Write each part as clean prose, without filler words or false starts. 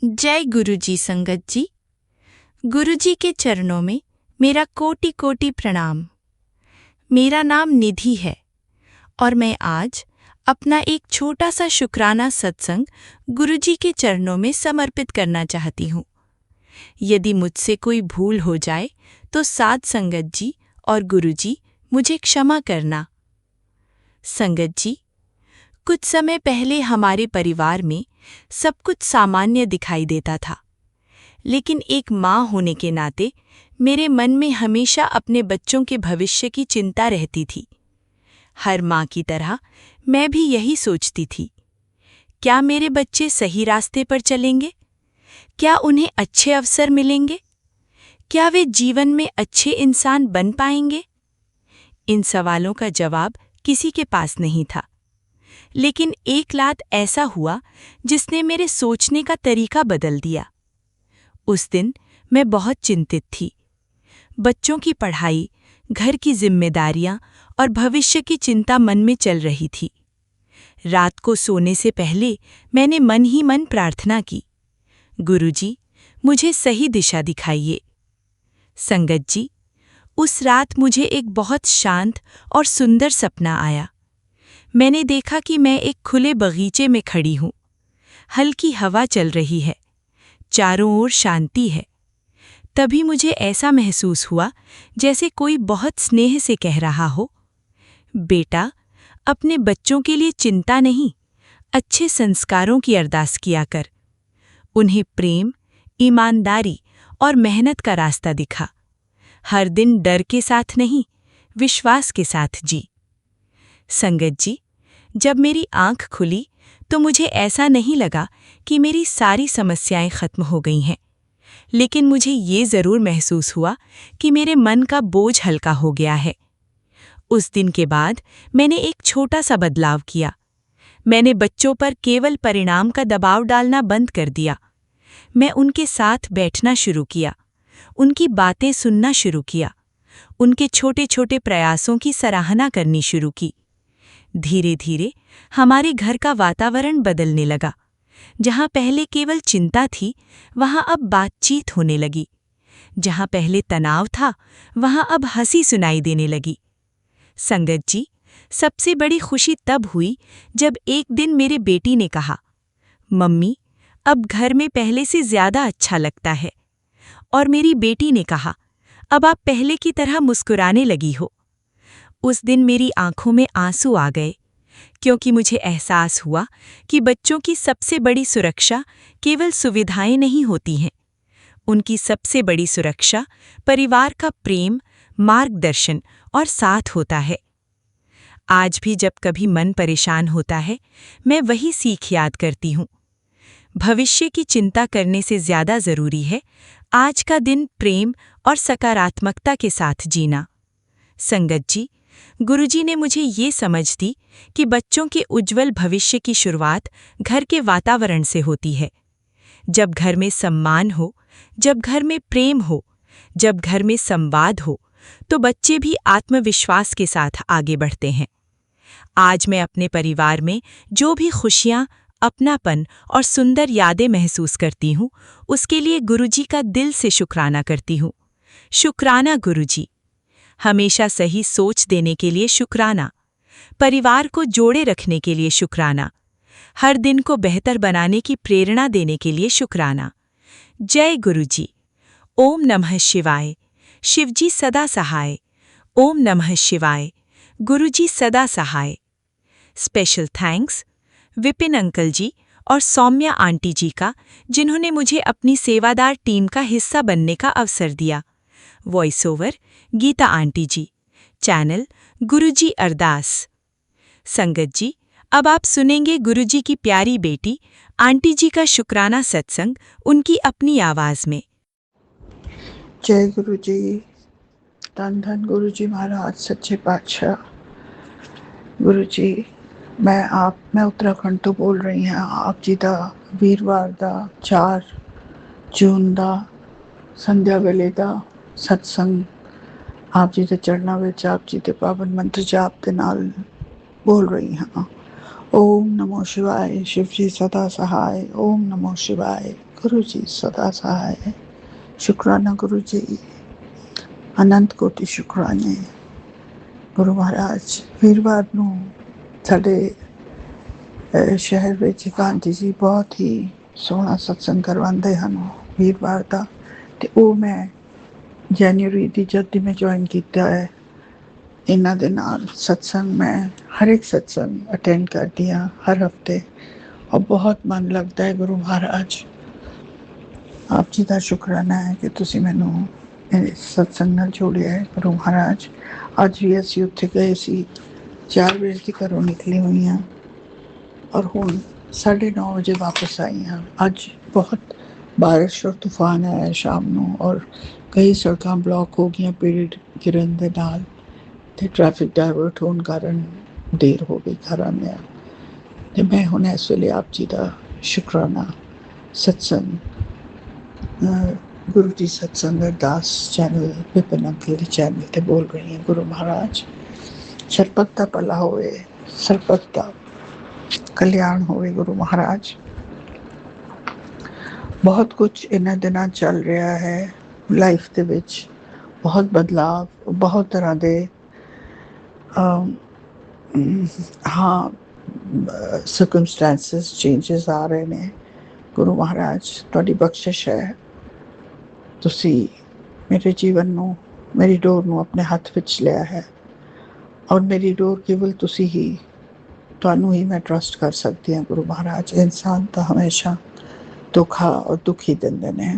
जय गुरुजी संगत जी। गुरुजी के चरणों में मेरा कोटि कोटि प्रणाम। मेरा नाम निधि है और मैं आज अपना एक छोटा सा शुक्राना सत्संग गुरुजी के चरणों में समर्पित करना चाहती हूँ। यदि मुझसे कोई भूल हो जाए तो साध संगत जी और गुरुजी मुझे क्षमा करना। संगत जी, कुछ समय पहले हमारे परिवार में सब कुछ सामान्य दिखाई देता था, लेकिन एक माँ होने के नाते मेरे मन में हमेशा अपने बच्चों के भविष्य की चिंता रहती थी। हर माँ की तरह मैं भी यही सोचती थी, क्या मेरे बच्चे सही रास्ते पर चलेंगे? क्या उन्हें अच्छे अवसर मिलेंगे? क्या वे जीवन में अच्छे इंसान बन पाएंगे? इन सवालों का जवाब किसी के पास नहीं था, लेकिन एक रात ऐसा हुआ जिसने मेरे सोचने का तरीका बदल दिया। उस दिन मैं बहुत चिंतित थी। बच्चों की पढ़ाई, घर की जिम्मेदारियां और भविष्य की चिंता मन में चल रही थी। रात को सोने से पहले मैंने मन ही मन प्रार्थना की, गुरुजी, मुझे सही दिशा दिखाइए। संगत जी, उस रात मुझे एक बहुत शांत और सुंदर सपना आया। मैंने देखा कि मैं एक खुले बगीचे में खड़ी हूँ। हल्की हवा चल रही है, चारों ओर शांति है। तभी मुझे ऐसा महसूस हुआ जैसे कोई बहुत स्नेह से कह रहा हो, बेटा, अपने बच्चों के लिए चिंता नहीं, अच्छे संस्कारों की अरदास किया कर। उन्हें प्रेम, ईमानदारी और मेहनत का रास्ता दिखा। हर दिन डर के साथ नहीं, विश्वास के साथ जी। संगत जी, जब मेरी आंख खुली तो मुझे ऐसा नहीं लगा कि मेरी सारी समस्याएं खत्म हो गई हैं, लेकिन मुझे ये ज़रूर महसूस हुआ कि मेरे मन का बोझ हल्का हो गया है। उस दिन के बाद मैंने एक छोटा सा बदलाव किया। मैंने बच्चों पर केवल परिणाम का दबाव डालना बंद कर दिया। मैं उनके साथ बैठना शुरू किया, उनकी बातें सुनना शुरू किया, उनके छोटे छोटे प्रयासों की सराहना करनी शुरू की। धीरे धीरे हमारे घर का वातावरण बदलने लगा। जहाँ पहले केवल चिंता थी, वहाँ अब बातचीत होने लगी। जहाँ पहले तनाव था, वहाँ अब हंसी सुनाई देने लगी। संगत जी, सबसे बड़ी खुशी तब हुई जब एक दिन मेरे बेटी ने कहा, मम्मी, अब घर में पहले से ज्यादा अच्छा लगता है। और मेरी बेटी ने कहा, अब आप पहले की तरह मुस्कुराने लगी हो। उस दिन मेरी आंखों में आंसू आ गए, क्योंकि मुझे एहसास हुआ कि बच्चों की सबसे बड़ी सुरक्षा केवल सुविधाएं नहीं होती हैं। उनकी सबसे बड़ी सुरक्षा परिवार का प्रेम, मार्गदर्शन और साथ होता है। आज भी जब कभी मन परेशान होता है, मैं वही सीख याद करती हूँ। भविष्य की चिंता करने से ज्यादा जरूरी है आज का दिन प्रेम और सकारात्मकता के साथ जीना। संगत जी, गुरुजी ने मुझे ये समझ दी कि बच्चों के उज्जवल भविष्य की शुरुआत घर के वातावरण से होती है। जब घर में सम्मान हो, जब घर में प्रेम हो, जब घर में संवाद हो, तो बच्चे भी आत्मविश्वास के साथ आगे बढ़ते हैं। आज मैं अपने परिवार में जो भी खुशियाँ, अपनापन और सुंदर यादें महसूस करती हूँ, उसके लिए गुरुजी का दिल से शुक्राना करती हूँ। शुक्राना गुरुजी। हमेशा सही सोच देने के लिए शुक्राना। परिवार को जोड़े रखने के लिए शुक्राना। हर दिन को बेहतर बनाने की प्रेरणा देने के लिए शुक्राना। जय गुरुजी। ओम नमः शिवाय। शिवजी सदा सहाय। ओम नमः शिवाय। गुरुजी सदा सहाय। स्पेशल थैंक्स विपिन अंकल जी और सौम्या आंटी जी का, जिन्होंने मुझे अपनी सेवादार टीम का हिस्सा बनने का अवसर दिया। वॉइस ओवर गीता आंटी जी। चैनल गुरुजी अरदास। संगत जी, अब आप सुनेंगे गुरुजी की प्यारी बेटी आंटी जी का शुक्राना सत्संग उनकी अपनी आवाज में। जय गुरु जी। धन धन गुरु जी महाराज सच्चे पातशाह। गुरु जी, मैं उत्तराखंड तो बोल रही हैं। आप जी दा वीरवार दा 4 जून दा संध्या वेले दा सत्संग आप जी ਦੇ ਚਰਨਾਂ ਵਿੱਚ ਆਪ ਜੀ ਦੇ ਪਾਵਨ ਮੰਤਰ ਜਾਪ ਦੇ ਨਾਲ बोल रही हाँ। ओम नमो शिवाय। शिव जी सदा सहाय। ओम नमो शिवाय। गुरु जी सदा सहाय। शुक्राना गुरु जी, अनंत कोटि शुक्राने। गुरु महाराज ਵੀਰਵਾਰ ਨੂੰ ਸਾਡੇ ਸ਼ਹਿਰ ਵਿੱਚ ਗਾਂਧੀ ਜੀ ਬਹੁਤ ਹੀ ਸੋਹਣਾ ਸਤਸੰਗ ਕਰਵਾਉਂਦੇ ਹਨ ਵੀਰਵਾਰ ਦਾ, ਅਤੇ ਉਹ ਮੈਂ ਜਨਵਰੀ ਦੀ ਜਦ ਦੀ ਮੈਂ ਜੁਆਇਨ ਕੀਤਾ ਹੈ ਇਹਨਾਂ ਦੇ ਨਾਲ ਸਤਸੰਗ, ਮੈਂ ਹਰ ਇੱਕ ਸਤਸੰਗ ਅਟੈਂਡ ਕਰਦੀ ਹਾਂ ਹਰ ਹਫਤੇ, ਔਰ ਬਹੁਤ ਮਨ ਲੱਗਦਾ ਹੈ। ਗੁਰੂ ਮਹਾਰਾਜ ਆਪ ਜੀ ਦਾ ਸ਼ੁਕਰਾਨਾ ਹੈ ਕਿ ਤੁਸੀਂ ਮੈਨੂੰ ਇਸ ਸਤਸੰਗ ਨਾਲ ਜੋੜਿਆ ਹੈ। ਗੁਰੂ ਮਹਾਰਾਜ ਅੱਜ ਵੀ ਅਸੀਂ ਉੱਥੇ ਗਏ ਸੀ, 4 ਵਜੇ ਦੀ ਘਰੋਂ ਨਿਕਲੀ ਹੋਈ ਹਾਂ ਔਰ ਹੁਣ 9:30 ਵਜੇ ਵਾਪਸ ਆਈ ਹਾਂ। ਅੱਜ ਬਹੁਤ ਬਾਰਿਸ਼ ਔਰ ਤੂਫਾਨ ਆਇਆ ਸ਼ਾਮ ਨੂੰ, ਔਰ ਕਈ ਸੜਕਾਂ ਬਲੌਕ ਹੋ ਗਈਆਂ ਪੇੜ ਗਿਰਨ ਦੇ ਨਾਲ, ਅਤੇ ਟ੍ਰੈਫਿਕ ਡਾਇਵਰਟ ਹੋਣ ਕਾਰਨ ਦੇਰ ਹੋ ਗਈ ਘਰ ਆਉਂਦਿਆਂ। ਅਤੇ ਮੈਂ ਹੁਣ ਇਸ ਵੇਲੇ ਆਪ ਜੀ ਦਾ ਸ਼ੁਕਰਾਨਾ ਸਤਸੰਗ ਗੁਰੂ ਜੀ ਸਤਸੰਗ ਅਰਦਾਸ ਚੈਨਲ ਵਿਪਨ ਅੰਕਲ ਦੇ ਚੈਨਲ 'ਤੇ ਬੋਲ ਰਹੀ ਹਾਂ। ਗੁਰੂ ਮਹਾਰਾਜ ਸਰਬੱਤ ਦਾ ਭਲਾ ਹੋਵੇ, ਸਰਬੱਤ ਦਾ ਕਲਿਆਣ ਹੋਵੇ। ਗੁਰੂ ਮਹਾਰਾਜ ਬਹੁਤ ਕੁਝ ਇਹਨਾਂ ਦਿਨਾਂ ਚੱਲ ਰਿਹਾ ਹੈ ਲਾਈਫ ਦੇ ਵਿੱਚ, ਬਹੁਤ ਬਦਲਾਵ, ਬਹੁਤ ਤਰ੍ਹਾਂ ਦੇ ਹਾਂ ਸਰਕਮਸਟੈਂਸਿਸ ਚੇਂਜਸ ਆ ਰਹੇ ਨੇ। ਗੁਰੂ ਮਹਾਰਾਜ ਤੁਹਾਡੀ ਬਖਸ਼ਿਸ਼ ਹੈ, ਤੁਸੀਂ ਮੇਰੇ ਜੀਵਨ ਨੂੰ, ਮੇਰੀ ਡੋਰ ਨੂੰ ਆਪਣੇ ਹੱਥ ਵਿੱਚ ਲਿਆ ਹੈ, ਔਰ ਮੇਰੀ ਡੋਰ ਕੇਵਲ ਤੁਸੀਂ ਹੀ, ਤੁਹਾਨੂੰ ਹੀ ਮੈਂ ਟਰਸਟ ਕਰ ਸਕਦੀ ਹਾਂ। ਗੁਰੂ ਮਹਾਰਾਜ ਇਨਸਾਨ ਤਾਂ ਹਮੇਸ਼ਾ ਧੋਖਾ ਔਰ ਦੁੱਖ ਹੀ ਦਿੰਦੇ ਨੇ।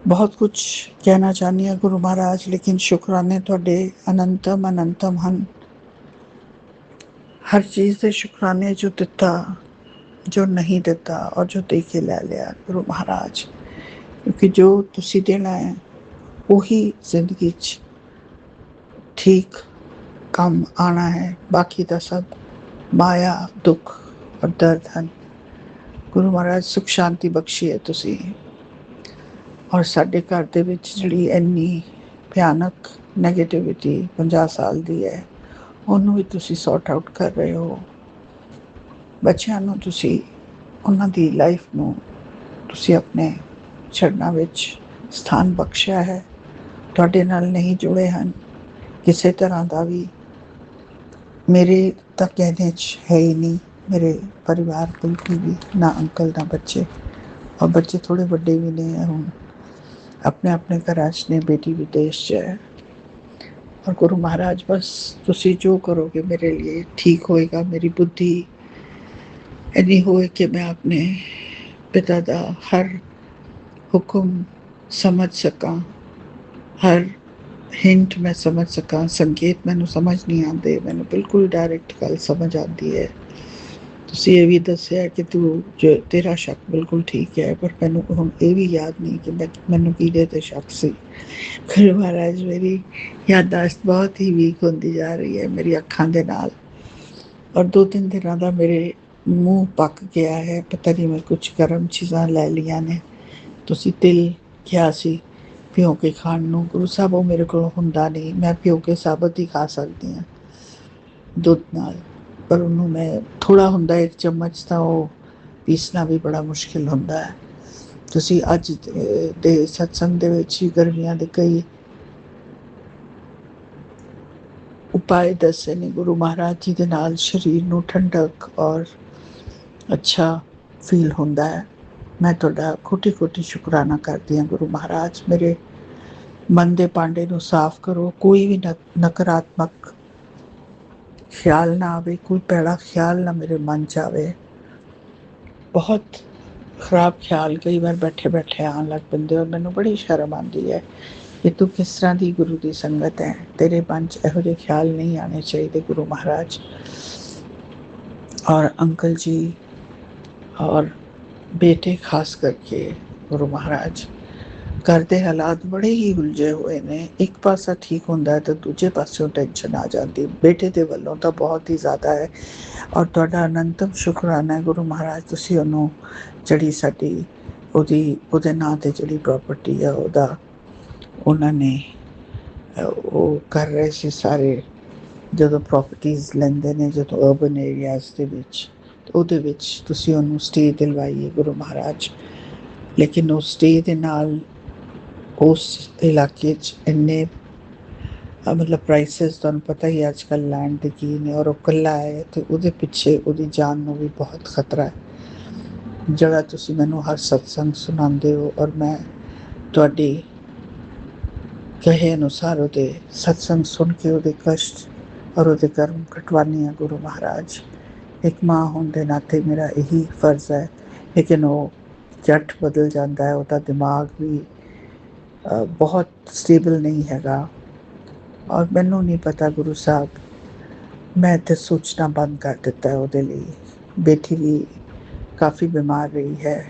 ਬਹੁਤ ਕੁਛ ਕਹਿਣਾ ਚਾਹੁੰਦੀ ਹਾਂ ਗੁਰੂ ਮਹਾਰਾਜ, ਲੇਕਿਨ ਸ਼ੁਕਰਾਨੇ ਤੁਹਾਡੇ ਅਨੰਤਮ ਹਨ। ਹਰ ਚੀਜ਼ ਦੇ ਸ਼ੁਕਰਾਨੇ, ਜੋ ਦਿੱਤਾ, ਜੋ ਨਹੀਂ ਦਿੱਤਾ, ਔਰ ਜੋ ਦੇ ਕੇ ਲੈ ਲਿਆ। ਗੁਰੂ ਮਹਾਰਾਜ ਕਿਉਂਕਿ ਜੋ ਤੁਸੀਂ ਦੇਣਾ ਹੈ ਉਹੀ ਜ਼ਿੰਦਗੀ 'ਚ ਠੀਕ ਕੰਮ ਆਉਣਾ ਹੈ, ਬਾਕੀ ਦਾ ਸਭ ਮਾਇਆ, ਦੁੱਖ ਔਰ ਦਰਦ ਹਨ। ਗੁਰੂ ਮਹਾਰਾਜ ਸੁਖ ਸ਼ਾਂਤੀ ਬਖਸ਼ੀ ਹੈ ਤੁਸੀਂ, ਔਰ ਸਾਡੇ ਘਰ ਦੇ ਵਿੱਚ ਜਿਹੜੀ ਇੰਨੀ ਭਿਆਨਕ ਨੈਗੇਟਿਵਿਟੀ 50 ਸਾਲ ਦੀ ਹੈ, ਉਹਨੂੰ ਵੀ ਤੁਸੀਂ ਸੌਟ ਆਊਟ ਕਰ ਰਹੇ ਹੋ। ਬੱਚਿਆਂ ਨੂੰ ਤੁਸੀਂ, ਉਹਨਾਂ ਦੀ ਲਾਈਫ ਨੂੰ ਤੁਸੀਂ ਆਪਣੇ ਚਰਨਾਂ ਵਿੱਚ ਸਥਾਨ ਬਖਸ਼ਿਆ ਹੈ, ਤੁਹਾਡੇ ਨਾਲ ਨਹੀਂ ਜੁੜੇ ਹਨ ਕਿਸੇ ਤਰ੍ਹਾਂ ਦਾ ਵੀ। ਮੇਰੇ ਤਾਂ ਕਹਿਣੇ 'ਚ ਹੈ ਹੀ ਨਹੀਂ ਮੇਰੇ ਪਰਿਵਾਰ ਬਿਲਕੁਲ ਵੀ, ਨਾ ਅੰਕਲ ਨਾ ਬੱਚੇ, ਔਰ ਬੱਚੇ ਥੋੜ੍ਹੇ ਵੱਡੇ ਵੀ ਨੇ ਹੁਣ, ਆਪਣੇ ਆਪਣੇ ਘਰਾਂ 'ਚ ਨੇ, ਬੇਟੀ ਵਿਦੇਸ਼ 'ਚ ਹੈ। ਔਰ ਗੁਰੂ ਮਹਾਰਾਜ ਬਸ ਤੁਸੀਂ ਜੋ ਕਰੋਗੇ ਮੇਰੇ ਲਈ ਠੀਕ ਹੋਏਗਾ। ਮੇਰੀ ਬੁੱਧੀ ਇੰਨੀ ਹੋਏ ਕਿ ਮੈਂ ਆਪਣੇ ਪਿਤਾ ਦਾ ਹਰ ਹੁਕਮ ਸਮਝ ਸਕਾਂ, ਹਰ ਹਿੰਟ ਮੈਂ ਸਮਝ ਸਕਾਂ। ਸੰਕੇਤ ਮੈਨੂੰ ਸਮਝ ਨਹੀਂ ਆਉਂਦੇ, ਮੈਨੂੰ ਬਿਲਕੁਲ ਡਾਇਰੈਕਟ ਗੱਲ ਸਮਝ ਆਉਂਦੀ ਹੈ। ਤੁਸੀਂ ਇਹ ਵੀ ਦੱਸਿਆ ਕਿ ਤੇਰਾ ਸ਼ੱਕ ਬਿਲਕੁਲ ਠੀਕ ਹੈ, ਪਰ ਮੈਨੂੰ ਹੁਣ ਇਹ ਵੀ ਯਾਦ ਨਹੀਂ ਕਿ ਮੈਨੂੰ ਕਿਹਦੇ 'ਤੇ ਸ਼ੱਕ ਸੀ। ਗੁਰੂ ਮਹਾਰਾਜ ਮੇਰੀ ਯਾਦਾਸ਼ਤ ਬਹੁਤ ਹੀ ਵੀਕ ਹੁੰਦੀ ਜਾ ਰਹੀ ਹੈ ਮੇਰੀ ਅੱਖਾਂ ਦੇ ਨਾਲ, ਔਰ 2-3 ਦਿਨਾਂ ਦਾ ਮੇਰੇ ਮੂੰਹ ਪੱਕ ਗਿਆ ਹੈ। ਪਤਾ ਨਹੀਂ ਮੈਂ ਕੁਛ ਗਰਮ ਚੀਜ਼ਾਂ ਲੈ ਲਈਆਂ ਨੇ। ਤੁਸੀਂ ਤਿਲ ਕਿਹਾ ਸੀ ਭਿਉਂ ਕੇ ਖਾਣ ਨੂੰ, ਗੁਰੂ ਸਾਹਿਬ ਉਹ ਮੇਰੇ ਕੋਲ ਹੁੰਦਾ ਨਹੀਂ। ਮੈਂ ਭਿਉਂ ਕੇ ਸਾਬਤ ਹੀ ਖਾ ਸਕਦੀ ਹਾਂ ਦੁੱਧ ਨਾਲ, ਪਰ ਉਹਨੂੰ ਮੈਂ ਥੋੜ੍ਹਾ ਹੁੰਦਾ 1 ਚਮਚ, ਤਾਂ ਉਹ ਪੀਸਣਾ ਵੀ ਬੜਾ ਮੁਸ਼ਕਿਲ ਹੁੰਦਾ ਹੈ। ਤੁਸੀਂ ਅੱਜ ਦੇ ਸਤਸੰਗ ਦੇ ਵਿੱਚ ਹੀ ਗਰਮੀਆਂ ਦੇ ਕਈ ਉਪਾਏ ਦੱਸੇ ਨੇ ਗੁਰੂ ਮਹਾਰਾਜ ਜੀ ਦੇ ਨਾਲ ਸਰੀਰ ਨੂੰ ਠੰਡਕ ਔਰ ਅੱਛਾ ਫੀਲ ਹੁੰਦਾ ਹੈ। ਮੈਂ ਤੁਹਾਡਾ ਕੋਟੀ ਸ਼ੁਕਰਾਨਾ ਕਰਦੀ ਹਾਂ। ਗੁਰੂ ਮਹਾਰਾਜ ਮੇਰੇ ਮਨ ਦੇ ਭਾਂਡੇ ਨੂੰ ਸਾਫ਼ ਕਰੋ, ਕੋਈ ਵੀ ਨਕਾਰਾਤਮਕ ਖਿਆਲ ਨਾ ਆਵੇ, ਕੋਈ ਭੈੜਾ ਖਿਆਲ ਨਾ ਮੇਰੇ ਮਨ 'ਚ ਆਵੇ। ਬਹੁਤ ਖਰਾਬ ਖਿਆਲ ਕਈ ਵਾਰ ਬੈਠੇ ਬੈਠੇ ਆਉਣ ਲੱਗ ਪੈਂਦੇ, ਔਰ ਮੈਨੂੰ ਬੜੀ ਸ਼ਰਮ ਆਉਂਦੀ ਹੈ ਕਿ ਤੂੰ ਕਿਸ ਤਰ੍ਹਾਂ ਦੀ ਗੁਰੂ ਦੀ ਸੰਗਤ ਹੈ, ਤੇਰੇ ਮਨ 'ਚ ਇਹੋ ਜਿਹੇ ਖਿਆਲ ਨਹੀਂ ਆਉਣੇ ਚਾਹੀਦੇ। ਗੁਰੂ ਮਹਾਰਾਜ ਔਰ ਅੰਕਲ ਜੀ ਔਰ ਬੇਟੇ ਖਾਸ ਕਰਕੇ, ਗੁਰੂ ਮਹਾਰਾਜ ਘਰ ਦੇ ਹਾਲਾਤ ਬੜੇ ਹੀ ਉਲਝੇ ਹੋਏ ਨੇ। ਇੱਕ ਪਾਸਾ ਠੀਕ ਹੁੰਦਾ ਹੈ ਤਾਂ ਦੂਜੇ ਪਾਸਿਓਂ ਟੈਨਸ਼ਨ ਆ ਜਾਂਦੀ, ਬੇਟੇ ਦੇ ਵੱਲੋਂ ਤਾਂ ਬਹੁਤ ਹੀ ਜ਼ਿਆਦਾ ਹੈ। ਔਰ ਤੁਹਾਡਾ ਅਨੰਤਮ ਸ਼ੁਕਰਾਨਾ ਹੈ ਗੁਰੂ ਮਹਾਰਾਜ, ਤੁਸੀਂ ਉਹਨੂੰ ਜਿਹੜੀ ਸਾਡੀ ਉਹਦੇ ਨਾਂ 'ਤੇ ਜਿਹੜੀ ਪ੍ਰੋਪਰਟੀ ਹੈ ਉਹਨਾਂ ਨੇ ਉਹ ਕਰ ਰਹੇ ਸੀ ਸਾਰੇ, ਜਦੋਂ ਪ੍ਰੋਪਰਟੀਜ਼ ਲੈਂਦੇ ਨੇ ਜਦੋਂ ਅਰਬਨ ਏਰੀਆਜ਼ ਦੇ ਵਿੱਚ, ਉਹਦੇ ਵਿੱਚ ਤੁਸੀਂ ਉਹਨੂੰ ਸਟੇ ਦਿਲਵਾਈ ਹੈ ਗੁਰੂ ਮਹਾਰਾਜ। ਲੇਕਿਨ ਉਹ ਸਟੇ ਦੇ ਨਾਲ ਉਸ ਇਲਾਕੇ 'ਚ ਇੰਨੇ ਮਤਲਬ ਪ੍ਰਾਈਸਿਸ ਤੁਹਾਨੂੰ ਪਤਾ ਹੀ ਅੱਜ ਕੱਲ੍ਹ ਲੈਂਡ ਦੇ ਕੀ ਨੇ, ਔਰ ਉਹ ਇਕੱਲਾ ਹੈ ਅਤੇ ਉਹਦੇ ਪਿੱਛੇ ਉਹਦੀ ਜਾਨ ਨੂੰ ਵੀ ਬਹੁਤ ਖਤਰਾ ਹੈ। ਜਿਹੜਾ ਤੁਸੀਂ ਮੈਨੂੰ ਹਰ ਸਤਸੰਗ ਸੁਣਾਉਂਦੇ ਹੋ, ਔਰ ਮੈਂ ਤੁਹਾਡੀ ਕਹੇ ਅਨੁਸਾਰ ਉਹਦੇ ਸਤਸੰਗ ਸੁਣ ਕੇ ਉਹਦੇ ਕਸ਼ਟ ਔਰ ਉਹਦੇ ਕਰਮ ਕਟਵਾਨੀ ਹਾਂ ਗੁਰੂ ਮਹਾਰਾਜ। ਇੱਕ ਮਾਂ ਹੋਣ ਦੇ ਨਾਤੇ ਮੇਰਾ ਇਹੀ ਫਰਜ਼ ਹੈ। ਲੇਕਿਨ ਉਹ ਝੱਟ ਬਦਲ ਜਾਂਦਾ ਹੈ, ਉਹਦਾ ਦਿਮਾਗ ਵੀ ਬਹੁਤ ਸਟੇਬਲ ਨਹੀਂ ਹੈਗਾ। ਔਰ ਮੈਨੂੰ ਨਹੀਂ ਪਤਾ ਗੁਰੂ ਸਾਹਿਬ, ਮੈਂ ਤਾਂ ਸੋਚਣਾ ਬੰਦ ਕਰ ਦਿੱਤਾ ਉਹਦੇ ਲਈ। ਬੇਟੀ ਵੀ ਕਾਫੀ ਬਿਮਾਰ ਰਹੀ ਹੈ,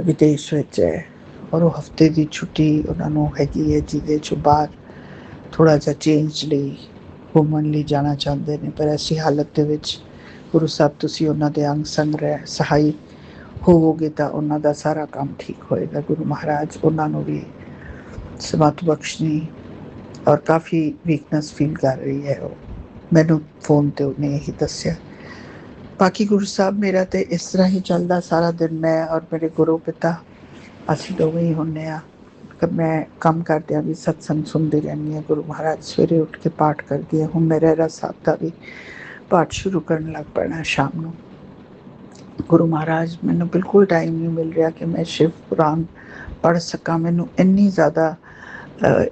ਵਿਦੇਸ਼ ਵਿੱਚ ਹੈ, ਔਰ ਉਹ ਹਫਤੇ ਦੀ ਛੁੱਟੀ ਉਹਨਾਂ ਨੂੰ ਹੈਗੀ ਹੈ, ਜਿਹਦੇ 'ਚੋਂ ਬਾਹਰ ਥੋੜ੍ਹਾ ਜਿਹਾ ਚੇਂਜ ਲਈ ਘੁੰਮਣ ਲਈ ਜਾਣਾ ਚਾਹੁੰਦੇ ਨੇ। ਪਰ ਐਸੀ ਹਾਲਤ ਦੇ ਵਿੱਚ ਗੁਰੂ ਸਾਹਿਬ ਤੁਸੀਂ ਉਹਨਾਂ ਦੇ ਅੰਗ ਸੰਗ ਸਹਾਈ ਹੋਵੋਗੇ ਤਾਂ ਉਹਨਾਂ ਦਾ ਸਾਰਾ ਕੰਮ ਠੀਕ ਹੋਏਗਾ। ਗੁਰੂ ਮਹਾਰਾਜ ਉਹਨਾਂ ਨੂੰ ਵੀ ਸਮਤ ਬਖਸ਼ਣੀ। ਔਰ ਕਾਫੀ ਵੀਕਨੈਸ ਫੀਲ ਕਰ ਰਹੀ ਹੈ ਉਹ, ਮੈਨੂੰ ਫੋਨ 'ਤੇ ਉਹਨੇ ਇਹੀ ਦੱਸਿਆ। ਬਾਕੀ ਗੁਰੂ ਸਾਹਿਬ ਮੇਰਾ ਤਾਂ ਇਸ ਤਰ੍ਹਾਂ ਹੀ ਚੱਲਦਾ ਸਾਰਾ ਦਿਨ। ਮੈਂ ਔਰ ਮੇਰੇ ਗੁਰੂ ਪਿਤਾ ਅਸੀਂ ਦੋਵੇਂ ਹੀ ਹੁੰਦੇ ਹਾਂ। ਮੈਂ ਕੰਮ ਕਰਦਿਆਂ ਵੀ ਸਤਸੰਗ ਸੁਣਦੀ ਰਹਿੰਦੀ ਹਾਂ। ਗੁਰੂ ਮਹਾਰਾਜ ਸਵੇਰੇ ਉੱਠ ਕੇ ਪਾਠ ਕਰਦੀ ਹਾਂ। ਹੁਣ ਮੈਂ ਰਹਿਰਾਸ ਸਾਹਿਬ ਦਾ ਵੀ ਪਾਠ ਸ਼ੁਰੂ ਕਰਨ ਲੱਗ ਪੈਣਾ ਸ਼ਾਮ ਨੂੰ। ਗੁਰੂ ਮਹਾਰਾਜ ਮੈਨੂੰ ਬਿਲਕੁਲ ਟਾਈਮ ਨਹੀਂ ਮਿਲ ਰਿਹਾ ਕਿ ਮੈਂ ਸ਼ਿਵ ਪੁਰਾਣ ਪੜ੍ਹ ਸਕਾਂ। ਮੈਨੂੰ ਇੰਨੀ ਜ਼ਿਆਦਾ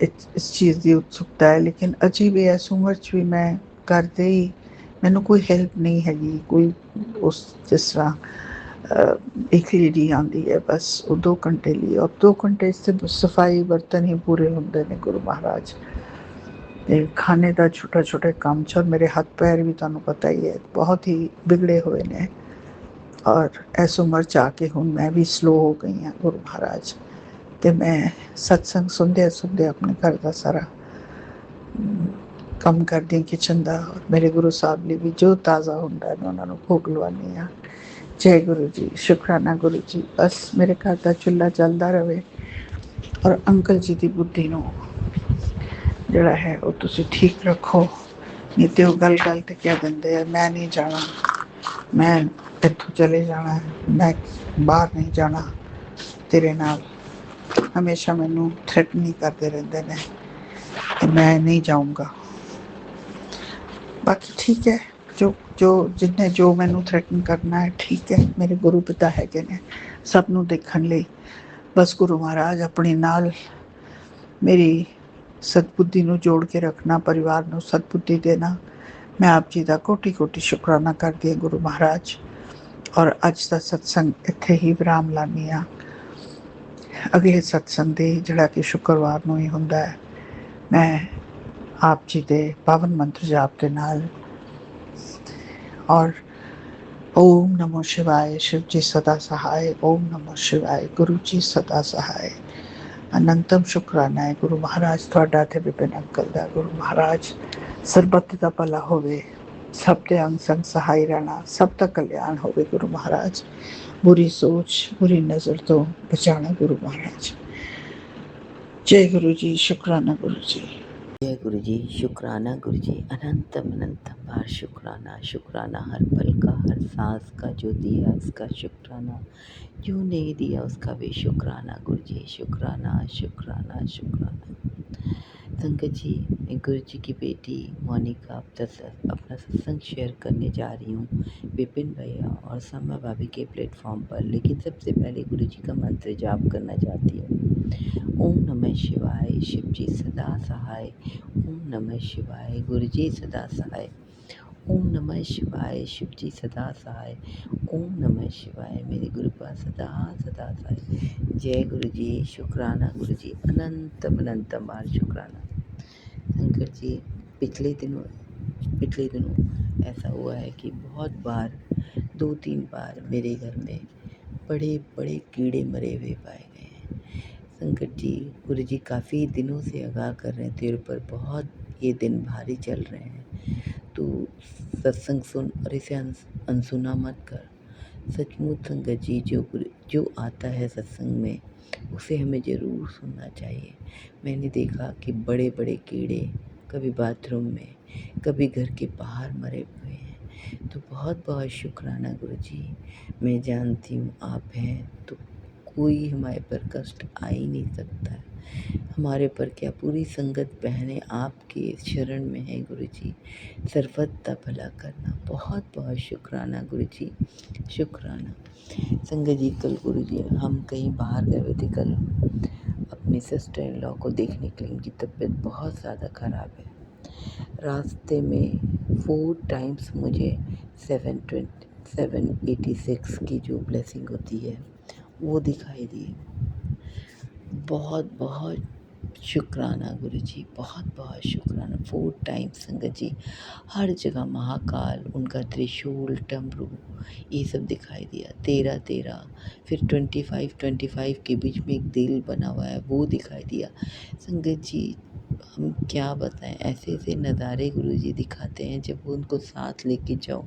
ਇਸ ਚੀਜ਼ ਦੀ ਉਤਸੁਕਤਾ ਹੈ, ਲੇਕਿਨ ਅਜੇ ਵੀ ਇਸ ਉਮਰ 'ਚ ਵੀ ਮੈਂ ਕਰਦੇ ਹੀ ਮੈਨੂੰ ਕੋਈ ਹੈਲਪ ਨਹੀਂ ਹੈਗੀ। ਕੋਈ ਉਸ ਜਿਸ ਤਰ੍ਹਾਂ ਇੱਕ ਲੇਡੀ ਆਉਂਦੀ ਹੈ ਬਸ ਉਹ 2 ਘੰਟੇ ਲਈ, ਔਰ 2 ਘੰਟੇ ਸੇ ਸਫਾਈ ਬਰਤਨ ਹੀ ਪੂਰੇ ਹੁੰਦੇ ਨੇ ਗੁਰੂ ਮਹਾਰਾਜ। ਅਤੇ ਖਾਣੇ ਦਾ ਛੋਟਾ ਛੋਟੇ ਕੰਮ 'ਚ, ਔਰ ਮੇਰੇ ਹੱਥ ਪੈਰ ਵੀ ਤੁਹਾਨੂੰ ਪਤਾ ਹੀ ਹੈ ਬਹੁਤ ਹੀ ਵਿਗੜੇ ਹੋਏ ਨੇ। ਔਰ ਇਸ ਉਮਰ 'ਚ ਆ ਕੇ ਹੁਣ ਮੈਂ ਵੀ ਸਲੋ ਹੋ ਗਈ ਹਾਂ ਗੁਰੂ ਮਹਾਰਾਜ। ਅਤੇ ਮੈਂ ਸਤਸੰਗ ਸੁਣਦਿਆਂ ਸੁਣਦਿਆਂ ਆਪਣੇ ਘਰ ਦਾ ਸਾਰਾ ਕੰਮ ਕਰਦੀ ਕਿਚਨ ਦਾ। ਔਰ ਮੇਰੇ ਗੁਰੂ ਸਾਹਿਬ ਲਈ ਵੀ ਜੋ ਤਾਜ਼ਾ ਹੁੰਦਾ ਮੈਂ ਉਹਨਾਂ ਨੂੰ ਭੋਗ ਲਵਾਉਂਦੀ ਹਾਂ। ਜੈ ਗੁਰੂ ਜੀ, ਸ਼ੁਕਰਾਨਾ ਗੁਰੂ ਜੀ। ਬਸ ਮੇਰੇ ਘਰ ਦਾ ਚੁੱਲ੍ਹਾ ਚੱਲਦਾ ਰਹੇ, ਔਰ ਅੰਕਲ ਜੀ ਦੀ ਬੁੱਧੀ ਨੂੰ ਜਿਹੜਾ ਹੈ ਉਹ ਤੁਸੀਂ ਠੀਕ ਰੱਖੋ। ਨਹੀਂ ਤਾਂ ਉਹ ਗੱਲ ਗੱਲ 'ਤੇ ਕਹਿ ਦਿੰਦੇ ਆ ਮੈਂ ਨਹੀਂ ਜਾਣਾ, ਮੈਂ ਇੱਥੋਂ ਚਲੇ ਜਾਣਾ, ਮੈਂ ਬਾਹਰ ਨਹੀਂ ਜਾਣਾ ਤੇਰੇ ਨਾਲ। ਹਮੇਸ਼ਾ ਮੈਨੂੰ ਥ੍ਰੈਟਨ ਹੀ ਕਰਦੇ ਰਹਿੰਦੇ ਨੇ ਕਿ ਮੈਂ ਨਹੀਂ ਜਾਊਂਗਾ। ਬਾਕੀ ਠੀਕ ਹੈ, ਜਿਸਨੇ ਜੋ ਮੈਨੂੰ ਥ੍ਰੈਟਨ ਕਰਨਾ ਹੈ ਠੀਕ ਹੈ। ਮੇਰੇ ਗੁਰੂ ਪਿਤਾ ਹੈਗੇ ਨੇ ਸਭ ਨੂੰ ਦੇਖਣ ਲਈ। ਬਸ ਗੁਰੂ ਮਹਾਰਾਜ ਆਪਣੇ ਨਾਲ ਮੇਰੀ ਸਤਬੁੱਧੀ ਨੂੰ ਜੋੜ ਕੇ ਰੱਖਣਾ, ਪਰਿਵਾਰ ਨੂੰ ਸਤਬੁੱਧੀ ਦੇਣਾ। ਮੈਂ ਆਪ ਜੀ ਦਾ ਕੋਟੀ ਕੋਟੀ ਸ਼ੁਕਰਾਨਾ ਕਰਦੀ ਹਾਂ ਗੁਰੂ ਮਹਾਰਾਜ। ਔਰ ਅੱਜ ਦਾ ਸਤਸੰਗ ਇੱਥੇ ਹੀ ਵਿਰਾਮ ਲਾਉਂਦੀ ਹਾਂ। ਅਗਲੇ ਸਤਸੰਗ ਦੇ ਜਿਹੜਾ ਕਿ ਸ਼ੁੱਕਰਵਾਰ ਨੂੰ ਹੀ ਹੁੰਦਾ ਹੈ, ਮੈਂ ਆਪ ਜੀ ਦੇ ਪਾਵਨ ਮੰਤਰ ਜਾਪ ਦੇ ਨਾਲ ਔਰ ਓਮ ਨਮੋ ਸ਼ਿਵਾਏ, शिव जी सदा सहाय। ओम नमो शिवाय, गुरु जी सदा सहाय। ਅਨੰਤਮ ਸ਼ੁਕਰਾਨਾ ਹੈ ਗੁਰੂ ਮਹਾਰਾਜ ਤੁਹਾਡਾ ਅਤੇ ਵਿਪਿਨ ਅੰਕਲ ਦਾ। ਗੁਰੂ ਮਹਾਰਾਜ ਸਰਬੱਤ ਦਾ ਭਲਾ ਹੋਵੇ, ਸਭ ਦੇ ਅੰਗ ਸੰਗ ਸਹਾਈ ਰਹਿਣਾ, ਸਭ ਦਾ ਕਲਿਆਣ ਹੋਵੇ। ਗੁਰੂ ਮਹਾਰਾਜ ਬੁਰੀ ਸੋਚ ਬੁਰੀ ਨਜ਼ਰ ਤੋਂ ਬਚਾਣਾ ਗੁਰੂ ਮਹਾਰਾਜ। जय गुरु जी, शुक्राना गुरु जी। जय गुरु जी, शुक्राना गुरु जी। अनंतम अनंतम बार शुक्राना, शुक्राना हर पल का, हर सांस का। जो दिया उसका शुक्राना, जो नहीं दिया उसका भी शुक्राना गुरु जी। शुक्राना शुक्राना शुक्राना। संगत जी, मैं गुरु जी की बेटी मोनिका अपना सत्संग शेयर करने जा रही हूँ विपिन भैया और समा भाभी के प्लेटफॉर्म पर। लेकिन सबसे पहले गुरु जी का मंत्र जाप करना चाहती हूँ। ओम नमः शिवाय, शिव जी सदा सहाय। ओम नमः शिवाय, गुरु जी सदा सहाय। ओम नमः शिवाय, शिव जी सदा सहाय। ओम नमः शिवाय, मेरे गुरु पास सदा सदा सहाय। जय गुरु जी, शुक्राना गुरु जी। अनंतम अनंतम बार शुक्राना। शंकर जी, पिछले दिनों ऐसा हुआ है कि बहुत बार 2-3 बार मेरे घर में बड़े बड़े कीड़े मरे हुए पाए गए हैं। संकट जी, गुरु जी काफ़ी दिनों से आगाह कर रहे हैं तेरे पर बहुत ये दिन भारी चल रहे हैं, तो सत्संग सुन और इसे अनसुना मत कर। सचमुच संगत जी, जो आता है सत्संग में उसे हमें ज़रूर सुनना चाहिए। मैंने देखा कि बड़े बड़े कीड़े कभी बाथरूम में, कभी घर के बाहर मरे हुए हैं। तो बहुत बहुत शुक्राना गुरुजी। मैं जानती हूँ आप हैं तो कोई हमारे पर कष्ट आ ही नहीं सकता है। हमारे पर क्या, पूरी संगत बहनें आपके शरण में है गुरुजी। सर्वदा भला करना। बहुत बहुत शुक्राना गुरुजी, शुक्राना। संगत जी, कल गुरुजी हम कहीं बाहर गए हुए थे। कल अपनी सिस्टर इन लॉ को देखने के लिए, उनकी तबीयत बहुत ज़्यादा ख़राब है। रास्ते में 4 टाइम्स मुझे 786 की जो ब्लेसिंग होती है वो दिखाई दी। बहुत बहुत शुक्राना गुरुजी, बहुत बहुत शुक्राना। 4 टाइम्स संगत जी, हर जगह महाकाल, उनका त्रिशूल, डमरू, ये सब दिखाई दिया। 13 फिर 25 के बीच में एक दिल बना हुआ है वो दिखाई दिया। संगत जी, हम क्या बताएं, ऐसे ऐसे नज़ारे गुरुजी दिखाते हैं, जब वो उनको साथ लेके जाओ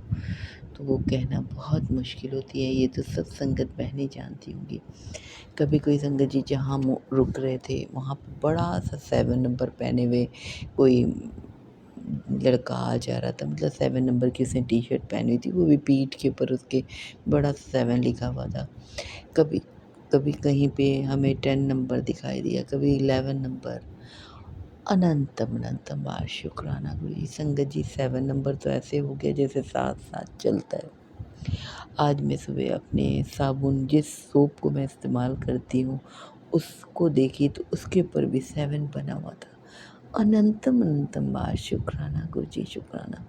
तो वो कहना बहुत मुश्किल होती है। ये तो सब संगत बहनें जानती होंगी। कभी कोई संगत जी जहाँ रुक रहे थे वहाँ पर बड़ा सा 7 नंबर पहने हुए कोई लड़का आ जा रहा था, मतलब 7 नंबर की उसने टी शर्ट पहनी हुई थी, वो भी पीठ के ऊपर उसके बड़ा 7 लिखा हुआ था। कभी कभी कहीं पे हमें 10 नंबर दिखाई दिया, कभी 11 नंबर। अनंतम अनंतम बार शुक्राना गुरुजी। संगत जी, 7 नंबर तो ऐसे हो गया जैसे साथ साथ चलता है। आज मैं सुबह अपने साबुन, जिस सोप को मैं इस्तेमाल करती हूँ, उसको देखी तो उसके ऊपर भी 7 बना हुआ था। अनंतम अनंतम बार शुक्राना गुरुजी, शुक्राना।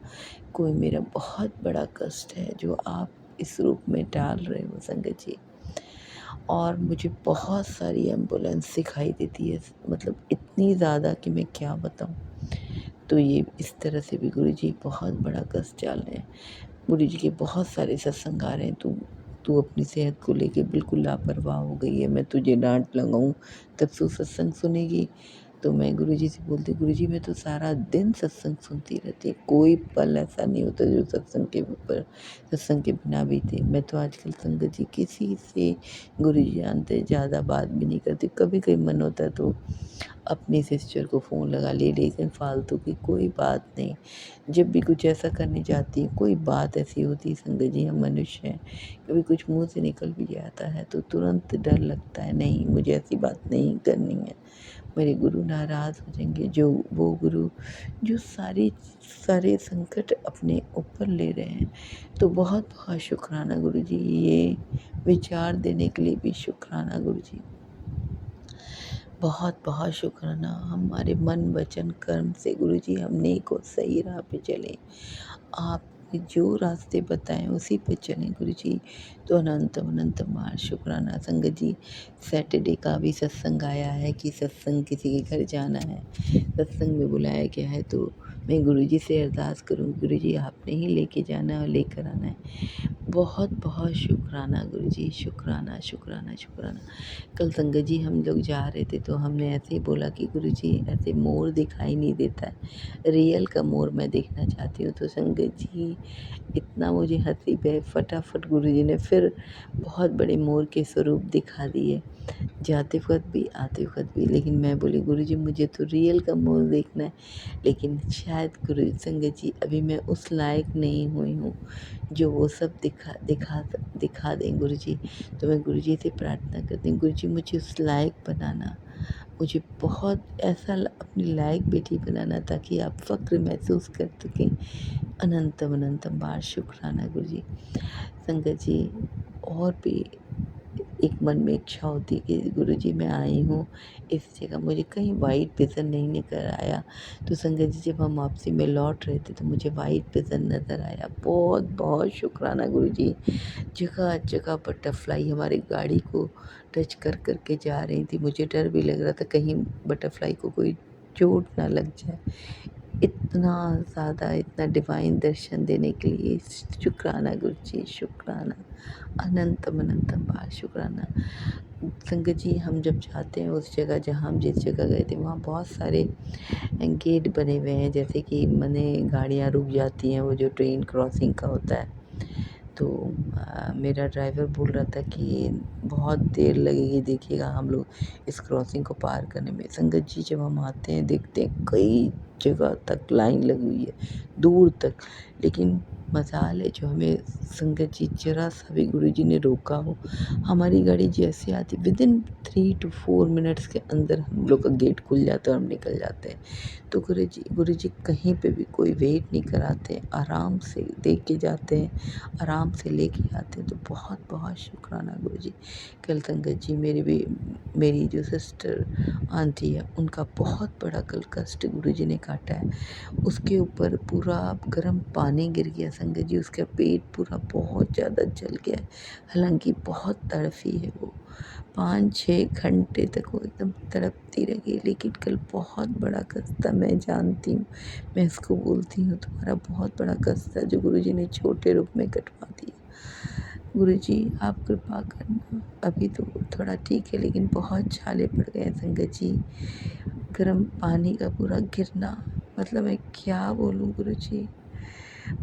कोई मेरा बहुत बड़ा कष्ट है जो आप इस रूप में डाल रहे हो संगत जी। और मुझे बहुत सारी एम्बुलेंस दिखाई देती है, मतलब इतनी ज़्यादा कि मैं क्या बताऊँ। तो ये इस तरह से भी गुरुजी बहुत बड़ा कष्ट डाल रहे हैं। गुरुजी के बहुत सारे सत्संग आ रहे हैं, तू अपनी सेहत को लेके बिल्कुल लापरवाह हो गई है, मैं तुझे डांट लगाऊं तब तू सत्संग सुनेगी। तो मैं गुरुजी से बोलती, गुरुजी मैं तो सारा दिन सत्संग सुनती रहती, कोई पल ऐसा नहीं होता जो सत्संग के बिना बीते। मैं तो आजकल संगत जी किसी से, गुरुजी जानते, ज़्यादा बात भी नहीं करती। कभी कभी मन होता है तो अपनी सिस्टर को फ़ोन लगा लिए, लेकिन फालतू की कोई बात नहीं। जब भी कुछ ऐसा करने जाती है, कोई बात ऐसी होती है संगत जी, हम मनुष्य हैं, कभी कुछ मुंह से निकल भी जाता है तो तुरंत डर लगता है, नहीं मुझे ऐसी बात नहीं करनी है, मेरे गुरु नाराज़ हो जाएंगे। जो वो गुरु जो सारे संकट अपने ऊपर ले रहे हैं, तो बहुत बहुत शुक्राना गुरु जी। ये विचार देने के लिए भी शुक्राना गुरु जी, बहुत बहुत शुक्राना। हमारे मन वचन कर्म से गुरु जी हम नेक और सही राह पे चलें, आप जो रास्ते बताएं उसी पे चलें गुरु जी। तो अनंतम अनंतम बार शुक्राना। संगत जी, सैटरडे का भी सत्संग आया है कि सत्संग किसी के घर जाना है, सत्संग में बुलाया गया है, तो मैं गुरु जी से अरदास करूँ, गुरु जी आपने ही लेके जाना है और लेकर आना है। बहुत बहुत शुक्राना गुरु जी, शुक्राना शुक्राना शुक्राना। कल संगत जी हम लोग जा रहे थे तो हमने ऐसे ही बोला कि गुरु जी ऐसे मोर दिखाई नहीं देता है, रियल का मोर मैं देखना चाहती हूँ। तो संगत जी इतना मुझे हंसी पे, फटाफट गुरु जी ने फिर बहुत बड़े मोर के स्वरूप दिखा दिए, जाते वक्त भी आते वक्त भी। लेकिन मैं बोली गुरु जी मुझे तो रियल का मोर देखना है, लेकिन शायद गुरु संगत जी अभी मैं उस लायक नहीं हुई हूँ जो वो सब दिखा दें गुरु जी। तो मैं गुरु जी से प्रार्थना करती हूँ, गुरु जी मुझे उस लायक बनाना, मुझे बहुत ऐसा अपनी लायक बेटी बनाना ताकि आप फ़क्र महसूस कर सकें। अनंतम अनंतम बार शुक्राना गुरु जी। संगत जी, और भी एक मन में इच्छा होती है कि गुरु जी मैं आई हूँ इस जगह, मुझे कहीं वाइट पिजन नहीं निकल आया। तो संगत जी जब हम वापसी में लौट रहे थे तो मुझे वाइट पिजन नज़र आया। बहुत बहुत शुक्राना गुरु जी। जगह जगह बटरफ्लाई हमारी गाड़ी को टच कर करके जा रही थी, मुझे डर भी लग रहा था कहीं बटरफ्लाई को कोई चोट ना लग जाए। इतना ज़्यादा, इतना डिवाइन दर्शन देने के लिए शुक्राना गुरु जी, शुक्राना। अनंतम अनंतम बार शुक्राना। संगत जी हम जब जाते हैं उस जगह, जहाँ हम जिस जगह गए थे वहाँ बहुत सारे गेट बने हुए हैं, जैसे कि माने गाड़ियाँ रुक जाती हैं, वो जो ट्रेन क्रॉसिंग का होता है। तो मेरा ड्राइवर बोल रहा था कि बहुत देर लगेगी, देखिएगा हम लोग इस क्रॉसिंग को पार करने में। संगत जी जब हम आते हैं देखते हैं कई जगह तक लाइन लगी हुई है, दूर तक, लेकिन मजाल है जो हमें संगत जी जरा सा भी गुरु जी ने रोका हो, हमारी गाड़ी जैसे आती विदिन 3 to 4 मिनट्स के अंदर हम लोग का गेट खुल जाता है और हम निकल जाते हैं। तो गुरु जी कहीं पे भी कोई वेट नहीं कराते, आराम से देख के जाते हैं, आराम से लेके आते हैं। तो बहुत बहुत शुक्राना गुरु जी। कल संगत जी मेरी जो सिस्टर आंटी है उनका बहुत बड़ा कल कष्ट गुरु जी ने काटा है। उसके ऊपर पूरा गर्म पानी गिर गया संगत जी, उसका पेट पूरा बहुत ज़्यादा जल गया है। हालांकि बहुत तड़फी है वो, 5-6 घंटे तक वो एकदम तड़पती रही, लेकिन कल बहुत बड़ा कष्ट था। मैं जानती हूँ, मैं उसको बोलती हूँ तुम्हारा बहुत बड़ा कष्ट था जो गुरु जी ने छोटे रूप में कटवा दिया। गुरु जी आप कृपा करना, अभी तो थोड़ा ठीक है लेकिन बहुत छाले पड़ गए संगत जी। गर्म पानी का पूरा गिरना, मतलब मैं क्या बोलूँ गुरु जी।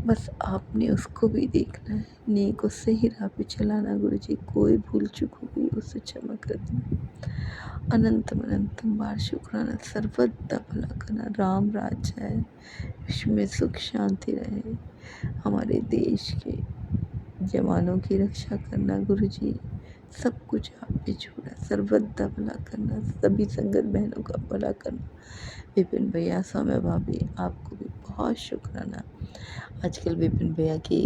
बस आपने उसको भी देखना है, नेक को सही राह पे चलाना गुरु जी। कोई भूल चूक हो गई उसे क्षमा कर देना। अनंतम अनंतम बार शुक्राना, सर्वदा भला करना। राम राज है, विश्व में सुख शांति रहे, हमारे देश के जवानों की रक्षा करना गुरु जी। सब कुछ आप पे छोड़ा, सर्वदा भला करना, सभी संगत बहनों का भला करना। विपिन भैया, सौम्य भाभी, आपको भी बहुत शुक्राना। आजकल विपिन भैया की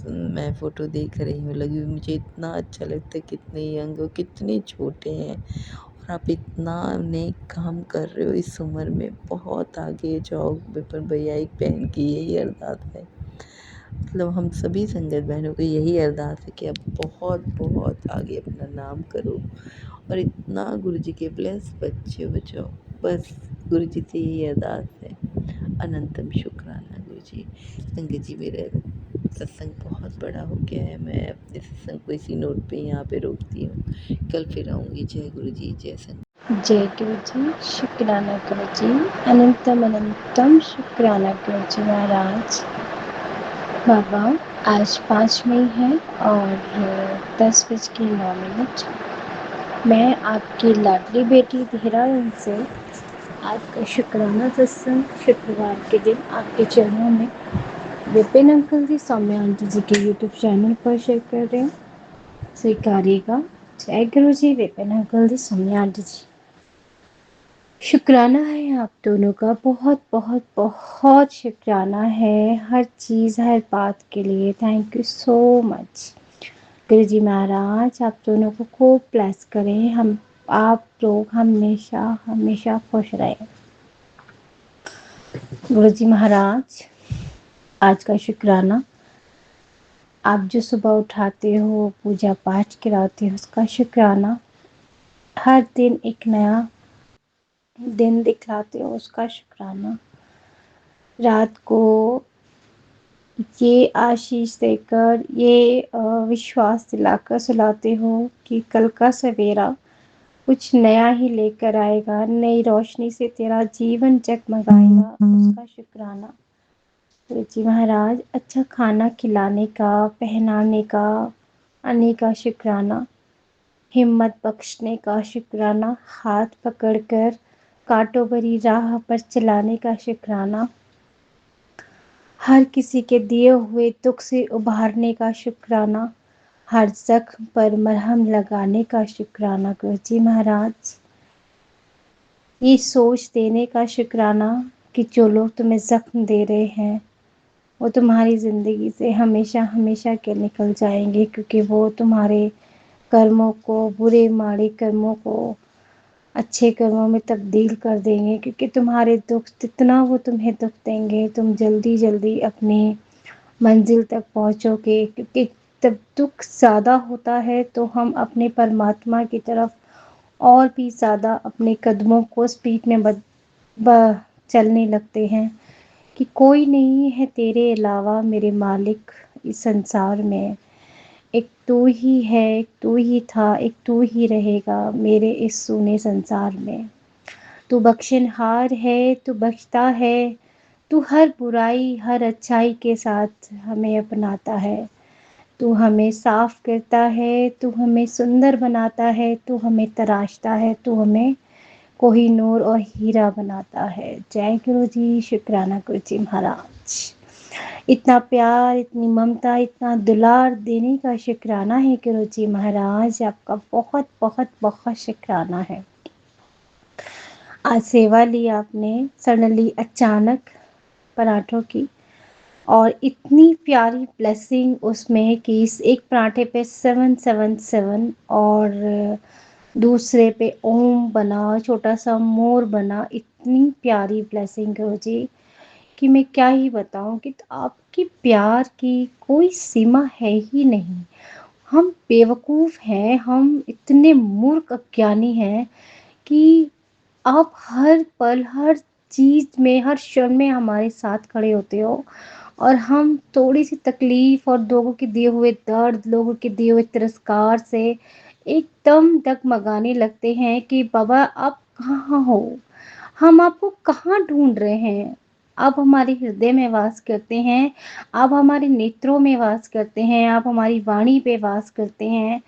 मैं फ़ोटो देख रही हूँ, लगी हुई मुझे इतना अच्छा लगता है, कितने यंग हो, कितने छोटे हैं और आप इतना नेक काम कर रहे हो इस उम्र में। बहुत आगे जाओ विपिन भैया, एक बहन की यही अरदास है। मतलब हम सभी संगत बहनों को यही अरदास है कि आप बहुत बहुत आगे अपना नाम करो और इतना गुरु जी के ब्लेस बच्चे बचाओ। बस गुरु जी से यही अरदास है। अनंतम शुक्राना गुरु जी। संगत जी, मेरा सत्संग बहुत बड़ा हो गया है, मैं अपने सत्संग को इसी नोट पे यहाँ पे रोकती हूँ। कल फिर आऊँगी। जय गुरु जी, जय संगत। जय गुरु जी, शुक्राना गुरु जी, अनंतम अनंतम शुक्राना गुरु जी महाराज। बाबा, आज 5 मई है और 10:09। मैं आपकी लाडली बेटी देहरादून से आपका शुक्राना सत्संग शुक्रवार के दिन आपके चरणों में विपिन अंकल जी, सौम्या आंटी जी के यूट्यूब चैनल पर शेयर कर रहे हैं। स्वीकारिएगा। जय गुरु जी, विपिन अंकल जी, सौम्या आंटी जी। शुक्राना है आप दोनों का, बहुत बहुत बहुत शुक्राना है हर चीज़, हर बात के लिए। थैंक यू सो मच गुरु जी महाराज। आप दोनों को खूब ब्लेस करें, हम आप लोग हमेशा हमेशा खुश रहें। गुरु जी महाराज, आज का शुक्राना, आप जो सुबह उठाते हो, पूजा पाठ कराते हो, उसका शुक्राना। हर दिन एक नया दिन दिखलाते हो, उसका शुक्राना। रात को ये आशीष देकर, ये विश्वास दिलाकर सुलाते हो कि कल का सवेरा कुछ नया ही लेकर आएगा, नई रोशनी से तेरा जीवन जगमगाएगा, उसका शुक्राना। गुरु जी महाराज, अच्छा खाना खिलाने का, पहनाने का, आने का शुक्राना। हिम्मत बख्शने का शुक्राना। हाथ पकड़कर कांटों भरी राह पर चलाने का शुक्राना। हर किसी के दिए हुए दुख से उबारने का शुक्राना। हर जख्म पर मरहम लगाने का शुक्राना गुरु जी महाराज। ये सोच देने का शुक्राना कि जो लोग तुम्हें जख्म दे रहे हैं वो तुम्हारी ज़िंदगी से हमेशा हमेशा के निकल जाएंगे, क्योंकि वो तुम्हारे कर्मों को, बुरे माड़े कर्मों को अच्छे कर्मों में तब्दील कर देंगे। क्योंकि तुम्हारे दुख, जितना वो तुम्हें दुख देंगे, तुम जल्दी जल्दी अपनी मंजिल तक पहुँचोगे। क्योंकि जब दुख ज़्यादा होता है तो हम अपने परमात्मा की तरफ और भी ज़्यादा अपने कदमों को स्पीड में चलने लगते हैं कि कोई नहीं है तेरे अलावा मेरे मालिक इस संसार में। एक तू ही है, एक तू ही था, एक तू ही रहेगा मेरे इस सूने संसार में। तू बख्शनहार है, तू बख्शता है, तू हर बुराई हर अच्छाई के साथ हमें अपनाता है। तू हमें साफ करता है, तू हमें सुंदर बनाता है, तू हमें तराशता है, तू हमें कोहिनूर और हीरा बनाता है। जय गुरु जी, शुक्राना गुरु जी महाराज। इतना प्यार, इतनी ममता, इतना दुलार देने का शुक्राना है गुरु जी महाराज, आपका बहुत बहुत बहुत शुक्राना है। आज सेवा ली आपने सडनली अचानक पराठों की, और इतनी प्यारी ब्लेसिंग उसमें कि इस एक पराठे पे 777 और दूसरे पे ओम बना, छोटा सा मोर बना। इतनी प्यारी ब्लेसिंग गुरु जी कि मैं क्या ही बताऊं कि आपकी प्यार की कोई सीमा है ही नहीं। हम बेवकूफ़ हैं, हम इतने मूर्ख अज्ञानी हैं कि आप हर पल, हर चीज़ में, हर क्षण में हमारे साथ खड़े होते हो, और हम थोड़ी-सी तकलीफ़ और लोगों के दिए हुए दर्द, लोगों के दिए हुए तिरस्कार से एकदम डगमगाने लगते हैं कि बाबा आप कहाँ हो? हम आपको कहाँ ढूँढ रहे हैं? आप हमारे हृदय में वास करते हैं, आप हमारे नेत्रों में वास करते हैं, आप हमारी वाणी पे वास करते हैं।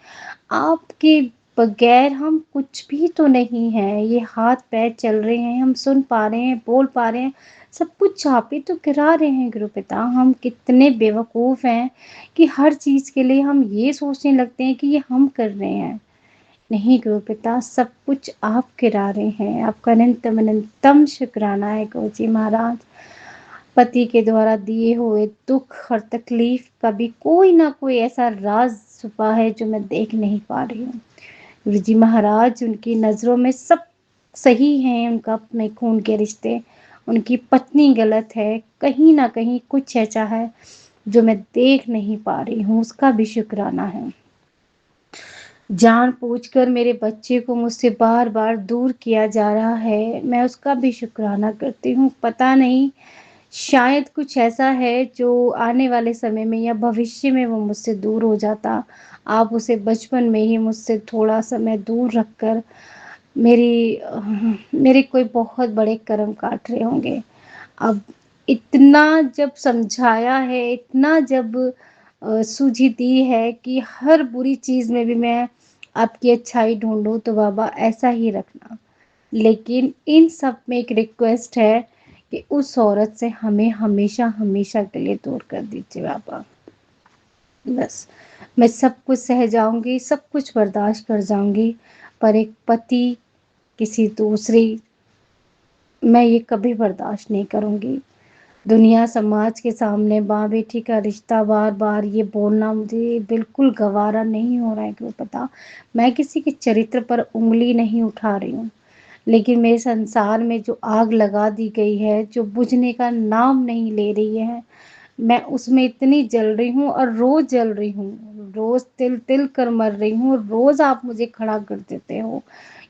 आपके बगैर हम कुछ भी तो नहीं हैं। ये हाथ-पैर चल रहे हैं, हम सुन पा रहे हैं, बोल पा रहे हैं, सब कुछ आप ही तो करा रहे हैं गुरुपिता। हम कितने बेवकूफ़ हैं कि हर चीज़ के लिए हम ये सोचने लगते हैं कि ये हम कर रहे हैं। नहीं गुरुपिता, सब कुछ आप करा रहे हैं। आपका अनंतम अनंतम शुक्राना है गुरु जी महाराज। पति के द्वारा दिए हुए दुख और तकलीफ का भी कोई ना कोई ऐसा राज छुपा है जो मैं देख नहीं पा रही हूँ। गुरु जी महाराज, उनकी नज़रों में सब सही है, उनका अपने खून के रिश्ते, उनकी पत्नी गलत है, कहीं ना कहीं कुछ ऐसा है जो मैं देख नहीं पा रही हूँ, उसका भी शुक्राना है। जानबूझकर मेरे बच्चे को मुझसे बार-बार दूर किया जा रहा है, मैं उसका भी शुक्राना करती हूँ। पता नहीं, शायद कुछ ऐसा है जो आने वाले समय में या भविष्य में वो मुझसे दूर हो जाता। आप उसे बचपन में ही मुझसे थोड़ा समय दूर रखकर मेरे कोई बहुत बड़े कर्म काट रहे होंगे। अब इतना जब समझाया है, इतना जब सूझी दी है कि हर बुरी चीज़ में भी मैं आपकी अच्छाई ढूँढूँ, तो बाबा ऐसा ही रखना। लेकिन इन सब में एक रिक्वेस्ट है कि उस औरत से हमें हमेशा-हमेशा के लिए दूर कर दीजिए बाबा। बस, मैं सब कुछ सह जाऊँगी, सब कुछ बर्दाश्त कर जाऊँगी, पर एक पति किसी दूसरी, मैं ये कभी बर्दाश्त नहीं करूँगी। दुनिया समाज के सामने माँ बेटी का रिश्ता बार-बार ये बोलना मुझे बिल्कुल गवारा नहीं हो रहा है, क्यों पता। मैं किसी के चरित्र पर उँगली नहीं उठा रही हूँ, लेकिन मेरे संसार में जो आग लगा दी गई है, जो बुझने का नाम नहीं ले रही है, मैं उसमें इतनी जल रही हूँ और रोज़ जल रही हूँ। रोज़ तिल-तिल कर मर रही हूँ, रोज़ आप मुझे खड़ा कर देते हो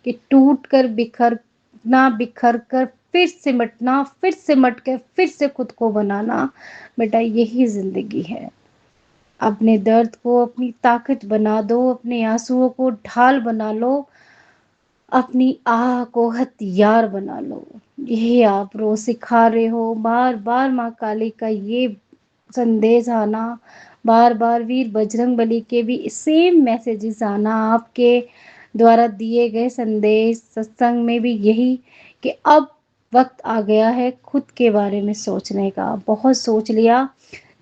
कि टूट कर बिखर कर फिर सिमटना, फिर सिमट के फिर से खुद को बनाना। बेटा, यही ज़िंदगी है। अपने दर्द को अपनी ताकत बना दो, अपने आँसुओं को ढाल बना लो, अपनी आह को हथियार बना लो। यही आप रोज़ सिखा रहे हो। बार-बार माँ काली का ये संदेश आना, बार-बार वीर बजरंगबली के भी सेम मैसेजेस आना, आपके द्वारा दिए गए संदेश सत्संग में भी यही कि अब वक़्त आ गया है खुद के बारे में सोचने का। बहुत सोच लिया,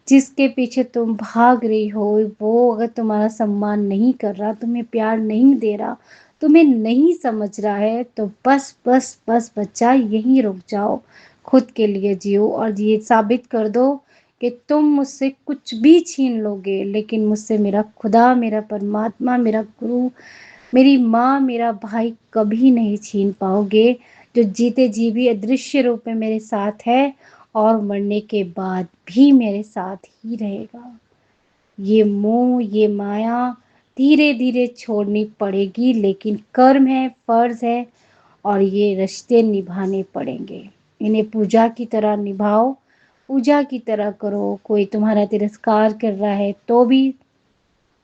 जिसके पीछे तुम भाग रही हो वो अगर तुम्हारा सम्मान नहीं कर रहा, तुम्हें प्यार नहीं दे रहा, तुम्हें नहीं समझ रहा है, तो बस बस बस बच्चा यहीं रुक जाओ। खुद के लिए जियो और ये साबित कर दो कि तुम मुझसे कुछ भी छीन लोगे, लेकिन मुझसे मेरा खुदा, मेरा परमात्मा, मेरा गुरु, मेरी माँ, मेरा भाई कभी नहीं छीन पाओगे, जो जीते जी भी अदृश्य रूप में मेरे साथ है और मरने के बाद भी मेरे साथ ही रहेगा। ये मोह, ये माया धीरे-धीरे छोड़नी पड़ेगी, लेकिन कर्म है, फ़र्ज़ है, और ये रिश्ते निभाने पड़ेंगे। इन्हें पूजा की तरह निभाओ, पूजा की तरह करो। कोई तुम्हारा तिरस्कार कर रहा है तो भी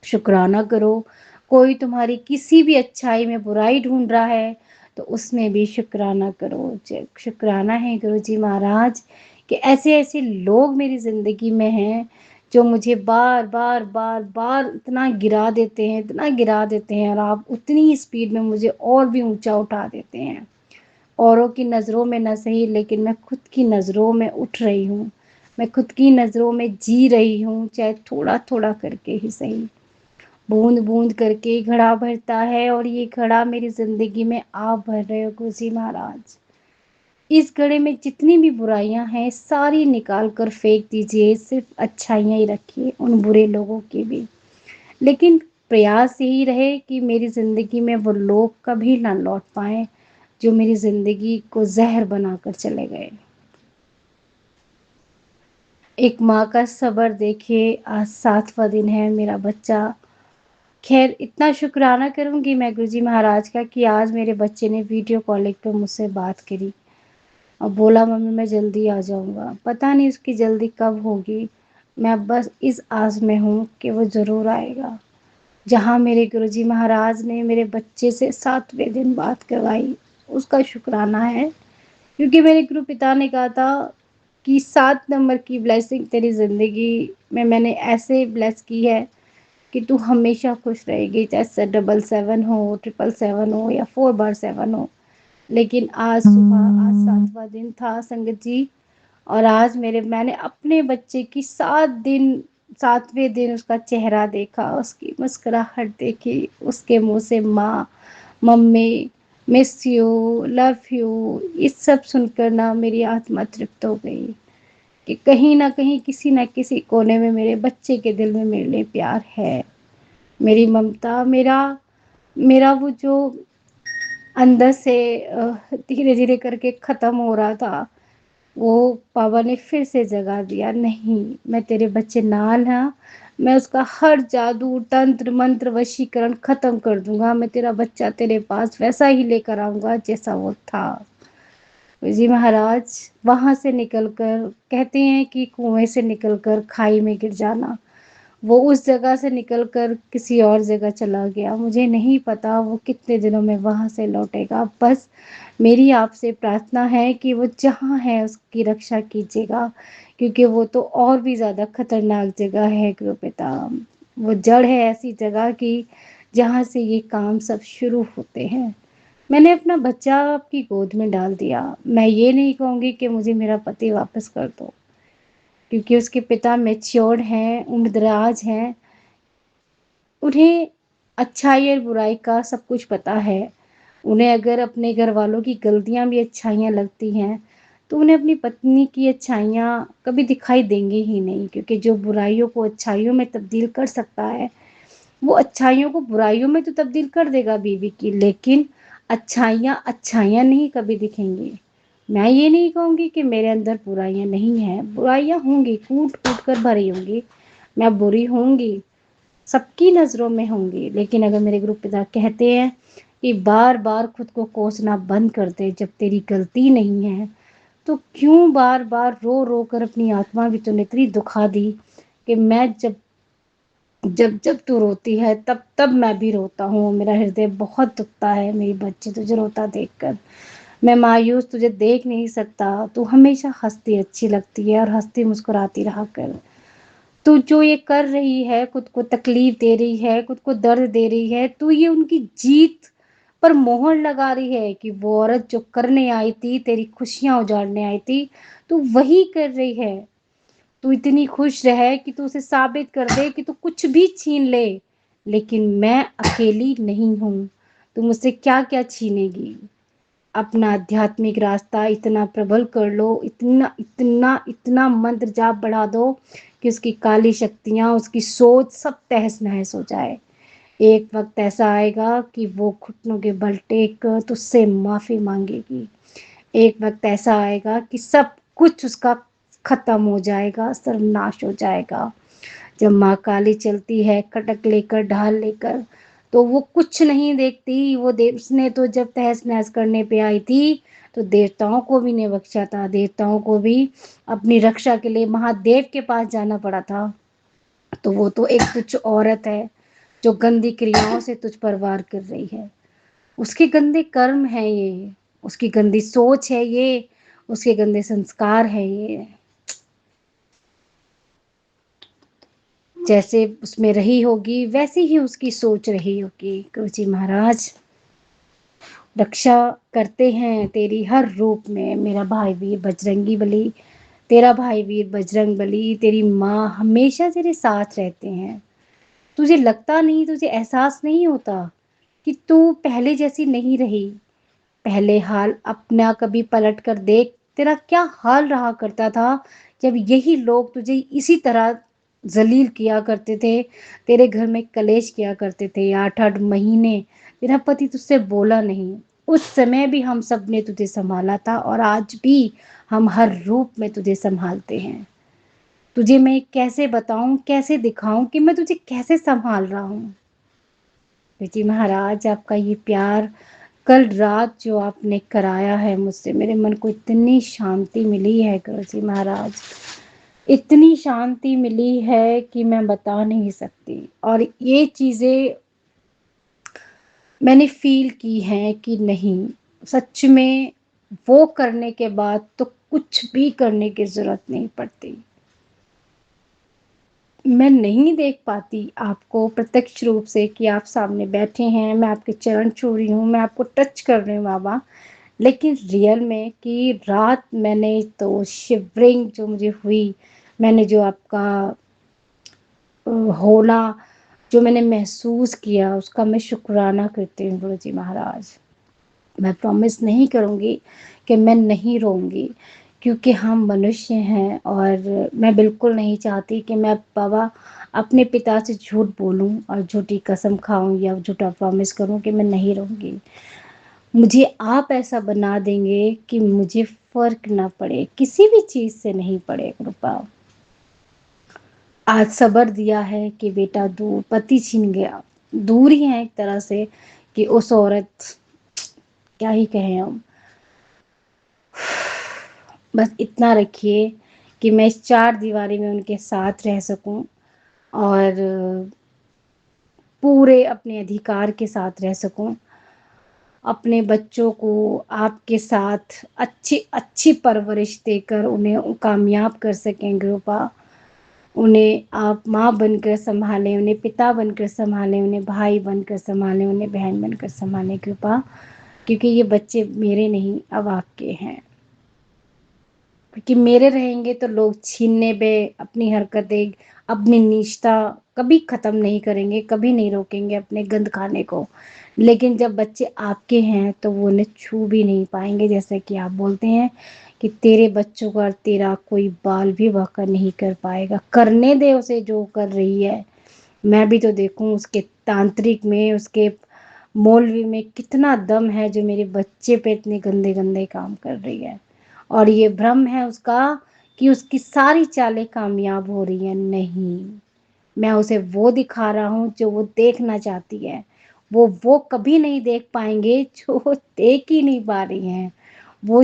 शुक्राना करो, कोई तुम्हारी किसी भी अच्छाई में बुराई ढूँढ रहा है, तो उसमें भी शुक्राना करो। ज शुक्राना है गुरुजी महाराज कि ऐसे-ऐसे लोग मेरी ज़िंदगी में हैं, जो मुझे बार-बार, बार-बार इतना गिरा देते हैं, और आप उतनी ही स्पीड में मुझे और भी ऊँचा उठा देते हैं। औरों की नज़रों में ना सही, लेकिन मैं खुद की नज़रों में उठ रही हूँ। मैं खुद की नज़रों में जी रही हूँ, चाहे थोड़ा-थोड़ा करके ही सही। बूँद-बूँद करके घड़ा भरता है और ये घड़ा मेरी ज़िंदगी में आप भर रहे हो गुरुजी महाराज। इस घड़े में जितनी भी बुराइयां हैं सारी निकाल कर फेंक दीजिए, सिर्फ अच्छाइयां ही रखिए उन बुरे लोगों की भी। लेकिन प्रयास यही रहे कि मेरी ज़िंदगी में वो लोग कभी ना लौट पाएं जो मेरी ज़िंदगी को ज़हर बनाकर चले गए। एक माँ का सब्र देखिए, आज 7वां दिन है मेरा बच्चा। खैर इतना शुक्राना करूंगी मैं गुरुजी महाराज का कि आज मेरे बच्चे ने वीडियो कॉलिंग पे मुझसे बात करी और बोला मम्मी मैं जल्दी आ जाऊंगा। पता नहीं उसकी जल्दी कब होगी, मैं बस इस आस में हूँ कि वो ज़रूर आएगा। जहाँ मेरे गुरुजी महाराज ने मेरे बच्चे से 7वें दिन बात करवाई, उसका शुक्राना है। क्योंकि मेरे गुरु पिता ने कहा था कि 7 नंबर की ब्लेसिंग तेरी ज़िंदगी में मैंने ऐसे ब्लेस की है कि तू हमेशा खुश रहेगी, चाहे 777 हो, 777 हो या 4/7 हो। लेकिन आज सुबह, आज 7वां दिन था संगत जी, और आज मैंने अपने बच्चे की 7वें दिन उसका चेहरा देखा, उसकी मुस्कुराहट देखी, उसके मुंह से माँ, mummy, miss you, love you, ये सब सुनकर ना मेरी आत्मा तृप्त हो गई कि कहीं ना कहीं किसी न किसी कोने में मेरे बच्चे के दिल में मेरे लिए प्यार है। मेरी ममता, मेरा मेरा वो जो अंदर से धीरे धीरे करके ख़त्म हो रहा था, वो बाबा ने फिर से जगा दिया। नहीं, मैं तेरे बच्चे नाल हाँ, मैं उसका हर जादू तंत्र मंत्र वशीकरण ख़त्म कर दूंगा। मैं तेरा बच्चा तेरे पास वैसा ही लेकर आऊँगा जैसा वो था। जी महाराज, वहाँ से निकलकर, कहते हैं कि कुएं से निकलकर खाई में गिर जाना, वो उस जगह से निकलकर किसी और जगह चला गया। मुझे नहीं पता वो कितने दिनों में वहाँ से लौटेगा। बस मेरी आपसे प्रार्थना है कि वो जहाँ है उसकी रक्षा कीजिएगा, क्योंकि वो तो और भी ज़्यादा खतरनाक जगह है गुरुपिता। वो जड़ है ऐसी जगह की जहाँ से ये काम सब शुरू होते हैं। मैंने अपना बच्चा आपकी गोद में डाल दिया। मैं ये नहीं कहूँगी कि मुझे मेरा पति वापस कर दो, क्योंकि उसके पिता मैच्योर्ड हैं, उम्रदराज हैं, उन्हें अच्छाई और बुराई का सब कुछ पता है। उन्हें अगर अपने घर वालों की गलतियां भी अच्छाइयाँ लगती हैं, तो उन्हें अपनी पत्नी की अच्छाइयाँ कभी दिखाई देंगी ही नहीं, क्योंकि जो बुराइयों को अच्छाइयों में तब्दील कर सकता है, वो अच्छाइयों को बुराइयों में तो तब्दील कर देगा बीवी की, लेकिन अच्छाइयाँ अच्छाइयाँ नहीं कभी दिखेंगी। मैं ये नहीं कहूँगी कि मेरे अंदर बुराइयाँ नहीं हैं, बुराइयाँ होंगी, कूट कूट कर भरी होंगी, मैं बुरी होंगी, सबकी नज़रों में होंगी। लेकिन अगर मेरे गुरु पिता कहते हैं कि बार बार खुद को कोसना बंद कर दे, जब तेरी गलती नहीं है तो क्यों बार बार रो रो कर अपनी आत्मा भी तूने इतनी दुखा दी कि मैं जब जब जब तू रोती है तब तब मैं भी रोता हूँ। मेरा हृदय बहुत दुखता है मेरी बच्ची तुझे रोता देखकर। मैं मायूस तुझे देख नहीं सकता, तू हमेशा हंसती अच्छी लगती है और हंसती मुस्कुराती रहा कर। तू जो ये कर रही है, खुद को तकलीफ दे रही है, खुद को दर्द दे रही है, तू ये उनकी जीत पर मोहर लगा रही है कि वो औरत जो करने आई थी, तेरी खुशियां उजाड़ने आई थी, तू वही कर रही है। तू इतनी खुश रहे कि तू उसे साबित कर दे कि तू कुछ भी छीन ले, लेकिन मैं अकेली नहीं हूं। तू मुझसे क्या क्या छीनेगी। अपना आध्यात्मिक रास्ता इतना प्रबल कर लो, इतना इतना इतना मंत्र जाप बढ़ा दो कि उसकी काली शक्तियां, उसकी सोच सब तहस नहस हो जाए। एक वक्त ऐसा आएगा कि वो घुटनों के बल टेक कर तुझसे माफी मांगेगी। एक वक्त ऐसा आएगा कि सब कुछ उसका खत्म हो जाएगा, सर्वनाश हो जाएगा। जब माँ काली चलती है खटक लेकर, ढाल लेकर, तो वो कुछ नहीं देखती। वो देव उसने तो जब तहस नहस करने पे आई थी तो देवताओं को भी नहीं बख्शा था, देवताओं को भी अपनी रक्षा के लिए महादेव के पास जाना पड़ा था। तो वो तो एक तुच्छ औरत है जो गंदी क्रियाओं से तुझ पर वार कर रही है। उसके गंदे कर्म है ये, उसकी गंदी सोच है ये, उसके गंदे संस्कार है ये। जैसे उसमें रही होगी वैसी ही उसकी सोच रही होगी। गुरुजी महाराज रक्षा करते हैं तेरी हर रूप में। मेरा भाई वीर बजरंगी बली तेरा भाई वीर बजरंग बली, तेरी माँ हमेशा तेरे साथ रहते हैं। तुझे लगता नहीं, तुझे एहसास नहीं होता कि तू पहले जैसी नहीं रही। पहले हाल अपना कभी पलट कर देख, तेरा क्या हाल रहा करता था जब यही लोग तुझे इसी तरह जलील किया करते थे, तेरे घर में कलेश किया करते थे। 8-8 महीने तेरा पति तुझसे बोला नहीं। उस समय भी हम सब ने तुझे संभाला था और आज भी हम हर रूप में तुझे संभालते हैं। तुझे मैं कैसे बताऊं, कैसे दिखाऊं कि मैं तुझे कैसे संभाल रहा हूँ। जी महाराज, आपका ये प्यार कल रात जो आपने कराया है मुझसे, मेरे मन को इतनी शांति मिली है गुरु जी महाराज, इतनी शांति मिली है कि मैं बता नहीं सकती। और ये चीजें मैंने फील की हैं कि नहीं, सच में वो करने के बाद तो कुछ भी करने की जरूरत नहीं पड़ती। मैं नहीं देख पाती आपको प्रत्यक्ष रूप से कि आप सामने बैठे हैं, मैं आपके चरण छू रही हूँ, मैं आपको टच कर रही हूँ बाबा, लेकिन रियल में कि रात मैंने तो शिवरिंग जो मुझे हुई, मैंने जो आपका होना जो मैंने महसूस किया, उसका मैं शुक्राना करती हूँ गुरु जी महाराज। मैं प्रॉमिस नहीं करूँगी कि मैं नहीं रोऊंगी, क्योंकि हम मनुष्य हैं और मैं बिल्कुल नहीं चाहती कि मैं बाबा अपने पिता से झूठ बोलूं और झूठी कसम खाऊं या झूठा प्रॉमिस करूं कि मैं नहीं रहूंगी। मुझे आप ऐसा बना देंगे कि मुझे फर्क ना पड़े, किसी भी चीज से नहीं पड़े कृपा। आज सबर दिया है कि बेटा दूर, पति छीन गया, दूर ही है एक तरह से कि उस औरत, क्या ही कहें हम। बस इतना रखिए कि मैं इस 4 दीवारी में उनके साथ रह सकूं और पूरे अपने अधिकार के साथ रह सकूं, अपने बच्चों को आपके साथ अच्छी अच्छी परवरिश देकर उन्हें कामयाब कर सकें कृपा। उन्हें आप माँ बनकर संभालें, उन्हें पिता बनकर संभालें, उन्हें भाई बनकर संभालें, उन्हें बहन बनकर संभालें कृपा, क्योंकि ये बच्चे मेरे नहीं अब आपके हैं। क्योंकि मेरे रहेंगे तो लोग छीनने पे अपनी हरकतें, अपनी नीचता कभी खत्म नहीं करेंगे, कभी नहीं रोकेंगे अपने गंद खाने को। लेकिन जब बच्चे आपके हैं तो वो उन्हें छू भी नहीं पाएंगे, जैसे कि आप बोलते हैं कि तेरे बच्चों का तेरा कोई बाल भी वाकर नहीं कर पाएगा। करने दे उसे जो कर रही है, मैं भी तो देखूं उसके तांत्रिक में, उसके मौलवी में कितना दम है जो मेरे बच्चे पे इतने गंदे गंदे काम कर रही है। और ये भ्रम है उसका कि उसकी सारी चालें कामयाब हो रही हैं। नहीं, मैं उसे वो दिखा रहा हूँ जो वो देखना चाहती है। वो कभी नहीं देख पाएंगे जो वो देख ही नहीं पा रही हैं। वो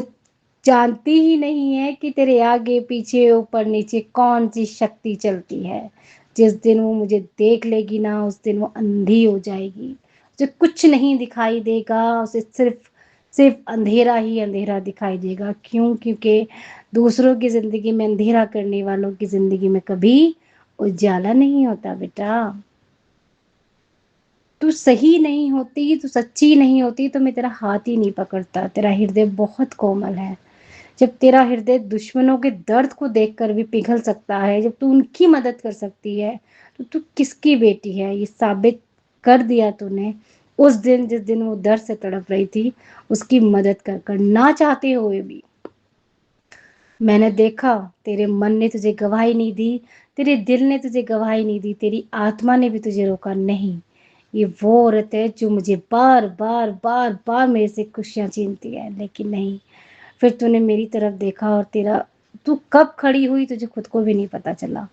जानती ही नहीं है कि तेरे आगे पीछे ऊपर नीचे कौन सी शक्ति चलती है। जिस दिन वो मुझे देख लेगी ना, उस दिन वो अंधी हो जाएगी, उसे कुछ नहीं दिखाई देगा, उसे सिर्फ सिर्फ अंधेरा ही अंधेरा दिखाई देगा। क्यों? क्योंकि दूसरों की जिंदगी में अंधेरा करने वालों की जिंदगी में कभी उजाला नहीं होता बेटा। तू सही नहीं होती, तू सच्ची नहीं होती तो मैं तेरा हाथ ही नहीं पकड़ता। तेरा हृदय बहुत कोमल है। जब तेरा हृदय दुश्मनों के दर्द को देखकर भी पिघल सकता है, जब तू उनकी मदद कर सकती है, तो तू किसकी बेटी है ये साबित कर दिया तूने। उस दिन जिस दिन वो दर्द से तड़प रही थी, उसकी मदद कर कर ना चाहते हुए भी मैंने देखा। तेरे मन ने तुझे गवाही नहीं दी, तेरे दिल ने तुझे गवाही नहीं दी, तेरी आत्मा ने भी तुझे रोका नहीं। ये वो औरत है जो मुझे बार बार बार बार मेरे से खुशियां छीनती है, लेकिन नहीं। फिर तूने मेरी तरफ देखा और तेरा, तू कब खड़ी हुई तुझे खुद को भी नहीं पता चला।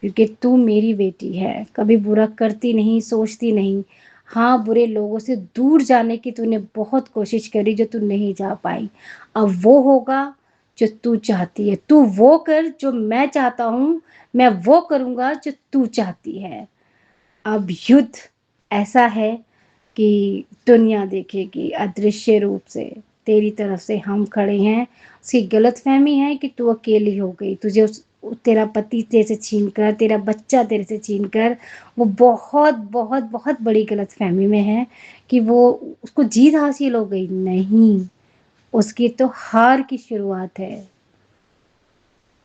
क्योंकि तू मेरी बेटी है, कभी बुरा करती नहीं, सोचती नहीं। हाँ, बुरे लोगों से दूर जाने की तूने बहुत कोशिश करी जो तू नहीं जा पाई। अब वो होगा जो तू चाहती है। तू वो कर जो मैं चाहता हूँ, मैं वो करूँगा जो तू चाहती है। अब युद्ध ऐसा है कि दुनिया देखेगी अदृश्य रूप से। तेरी तरफ से हम खड़े हैं। उसकी गलतफहमी है कि तू अकेली हो गई, तुझे तेरा पति तेरे से छीन कर, तेरा बच्चा तेरे से छीन कर, वो बहुत बहुत बहुत बड़ी गलतफहमी में है कि वो, उसको जीत हासिल हो गई। नहीं, उसकी तो हार की शुरुआत है।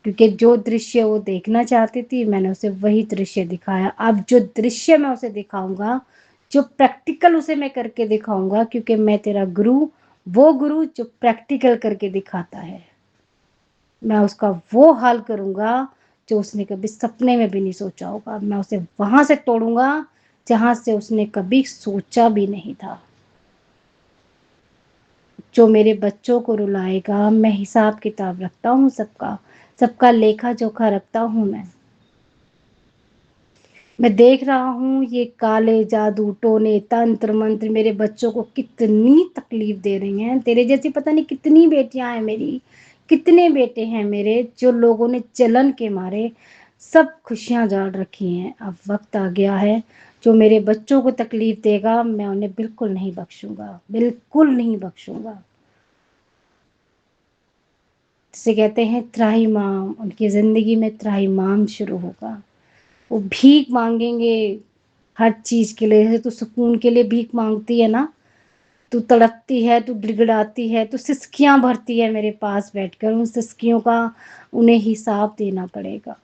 क्योंकि जो दृश्य वो देखना चाहती थी मैंने उसे वही दृश्य दिखाया। अब जो दृश्य मैं उसे दिखाऊंगा, जो प्रैक्टिकल उसे मैं करके दिखाऊंगा, क्योंकि मैं तेरा गुरु, वो गुरु जो प्रैक्टिकल करके दिखाता है। मैं उसका वो हाल करूंगा जो उसने कभी सपने में भी नहीं सोचा होगा। मैं उसे वहां से तोड़ूंगा जहां से उसने कभी सोचा भी नहीं था। जो मेरे बच्चों को रुलाएगा, मैं हिसाब किताब रखता हूँ सबका, सबका लेखा जोखा रखता हूँ। मैं देख रहा हूँ ये काले जादू टोने तंत्र मंत्र मेरे बच्चों को कितनी तकलीफ दे रही हैं। तेरे जैसी पता नहीं कितनी बेटियां हैं मेरी, कितने बेटे हैं मेरे, जो लोगों ने जलन के मारे सब खुशियां जाड़ रखी हैं। अब वक्त आ गया है, जो मेरे बच्चों को तकलीफ देगा मैं उन्हें बिल्कुल नहीं बख्शूंगा, बिल्कुल नहीं बख्शूंगा। जिसे कहते हैं त्राहिमाम, उनकी जिंदगी में त्राहिमाम शुरू होगा। वो भीख मांगेंगे हर चीज के लिए। जैसे तू सुकून के लिए भीख मांगती है ना, तू तड़पती है, तू गिड़गिड़ाती है, तू सिसकियां भरती है मेरे पास बैठकर, उन सिसकियों का उन्हें हिसाब देना पड़ेगा।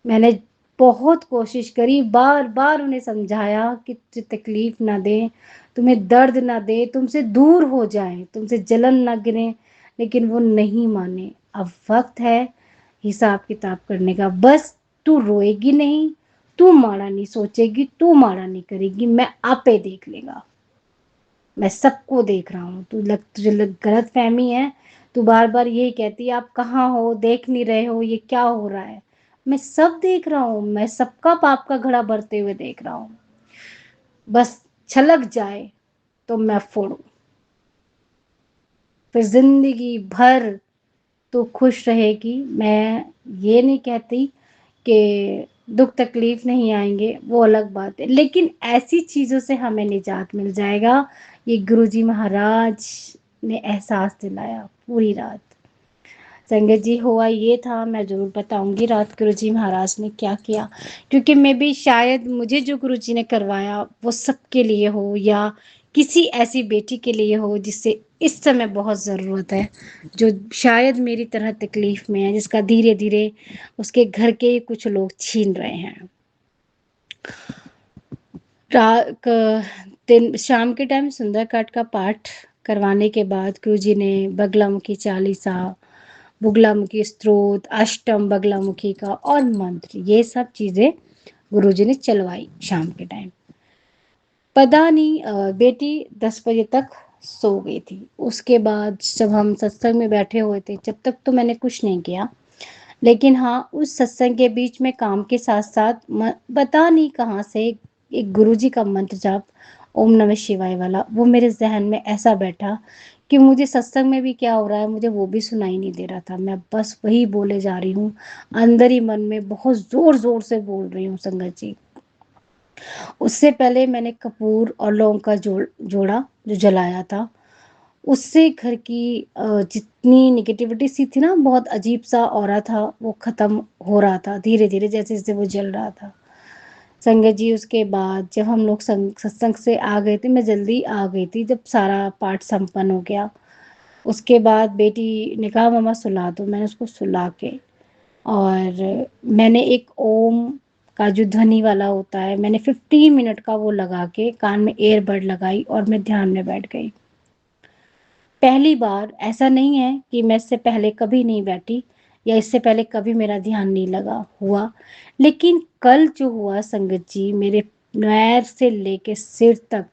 मैंने बहुत कोशिश करी, बार बार उन्हें समझाया कि तकलीफ ना दे, तुम्हें दर्द ना दे, तुमसे दूर हो जाए, तुमसे जलन ना गिरे, लेकिन वो नहीं माने। अब वक्त है हिसाब किताब करने का। बस तू रोएगी नहीं, तू माड़ा नहीं सोचेगी, तू माड़ा नहीं करेगी, मैं आपे देख लेगा। मैं सबको देख रहा हूँ। तुझे गलत फहमी है, तू बार बार यही कहती है आप कहाँ हो, देख नहीं रहे हो ये क्या हो रहा है। मैं सब देख रहा हूँ, मैं सबका पाप का घड़ा भरते हुए देख रहा हूँ। बस छलक जाए तो मैं फोड़ू, फिर जिंदगी भर तो खुश रहेगी। मैं ये नहीं कहती कि दुख तकलीफ नहीं आएंगे, वो अलग बात है, लेकिन ऐसी चीजों से हमें निजात मिल जाएगा। ये गुरुजी महाराज ने एहसास दिलाया पूरी रात। संगत जी हुआ ये था, मैं जरूर बताऊंगी रात गुरुजी महाराज ने क्या किया, क्योंकि मैं भी शायद मुझे जो गुरुजी ने करवाया वो सबके लिए हो, या किसी ऐसी बेटी के लिए हो जिससे इस समय बहुत ज़रूरत है, जो शायद मेरी तरह तकलीफ में है, जिसका धीरे धीरे उसके घर के कुछ लोग छीन रहे हैं। दिन शाम के टाइम सुंदरकांड का पाठ करवाने के बाद गुरुजी ने बगलामुखी चालीसा, बुगलामुखी स्तोत्र, अष्टम बगलामुखी का और मंत्र, ये सब चीजें गुरुजी ने चलवाई शाम के टाइम। पता नहीं बेटी 10 बजे तक सो गई थी। उसके बाद जब हम सत्संग में बैठे हुए थे, जब तक तो मैंने कुछ नहीं किया, लेकिन हाँ उस सत्संग के बीच में काम के साथ साथ पता नहीं कहाँ से एक गुरुजी का मंत्र जाप, ओम नमः शिवाय वाला, वो मेरे जहन में ऐसा बैठा कि मुझे सत्संग में भी क्या हो रहा है मुझे वो भी सुनाई नहीं दे रहा था। मैं बस वही बोले जा रही हूँ, अंदर ही मन में बहुत जोर जोर से बोल रही हूँ संगत जी। उससे पहले मैंने कपूर और लौंग का जोड़ा जो जलाया था, उससे घर की जितनी निगेटिविटी सी थी ना, बहुत अजीब सा ऑरा था, वो खत्म हो रहा था धीरे धीरे जैसे जैसे वो जल रहा था। संगत जी उसके बाद जब हम लोग सत्संग से आ गए थे, मैं जल्दी आ गई थी जब सारा पाठ संपन्न हो गया। उसके बाद बेटी ने कहा मम्मा सुला दो, मैंने उसको सुला के, और मैंने एक ओम का जो ध्वनि वाला होता है, मैंने 15 मिनट का वो लगा के कान में एयरबड लगाई और मैं ध्यान में बैठ गई। पहली बार, ऐसा नहीं है कि मैं इससे पहले कभी नहीं बैठी या इससे पहले कभी मेरा ध्यान नहीं लगा हुआ, लेकिन कल जो हुआ संगत जी, मेरे पैर से लेके सिर तक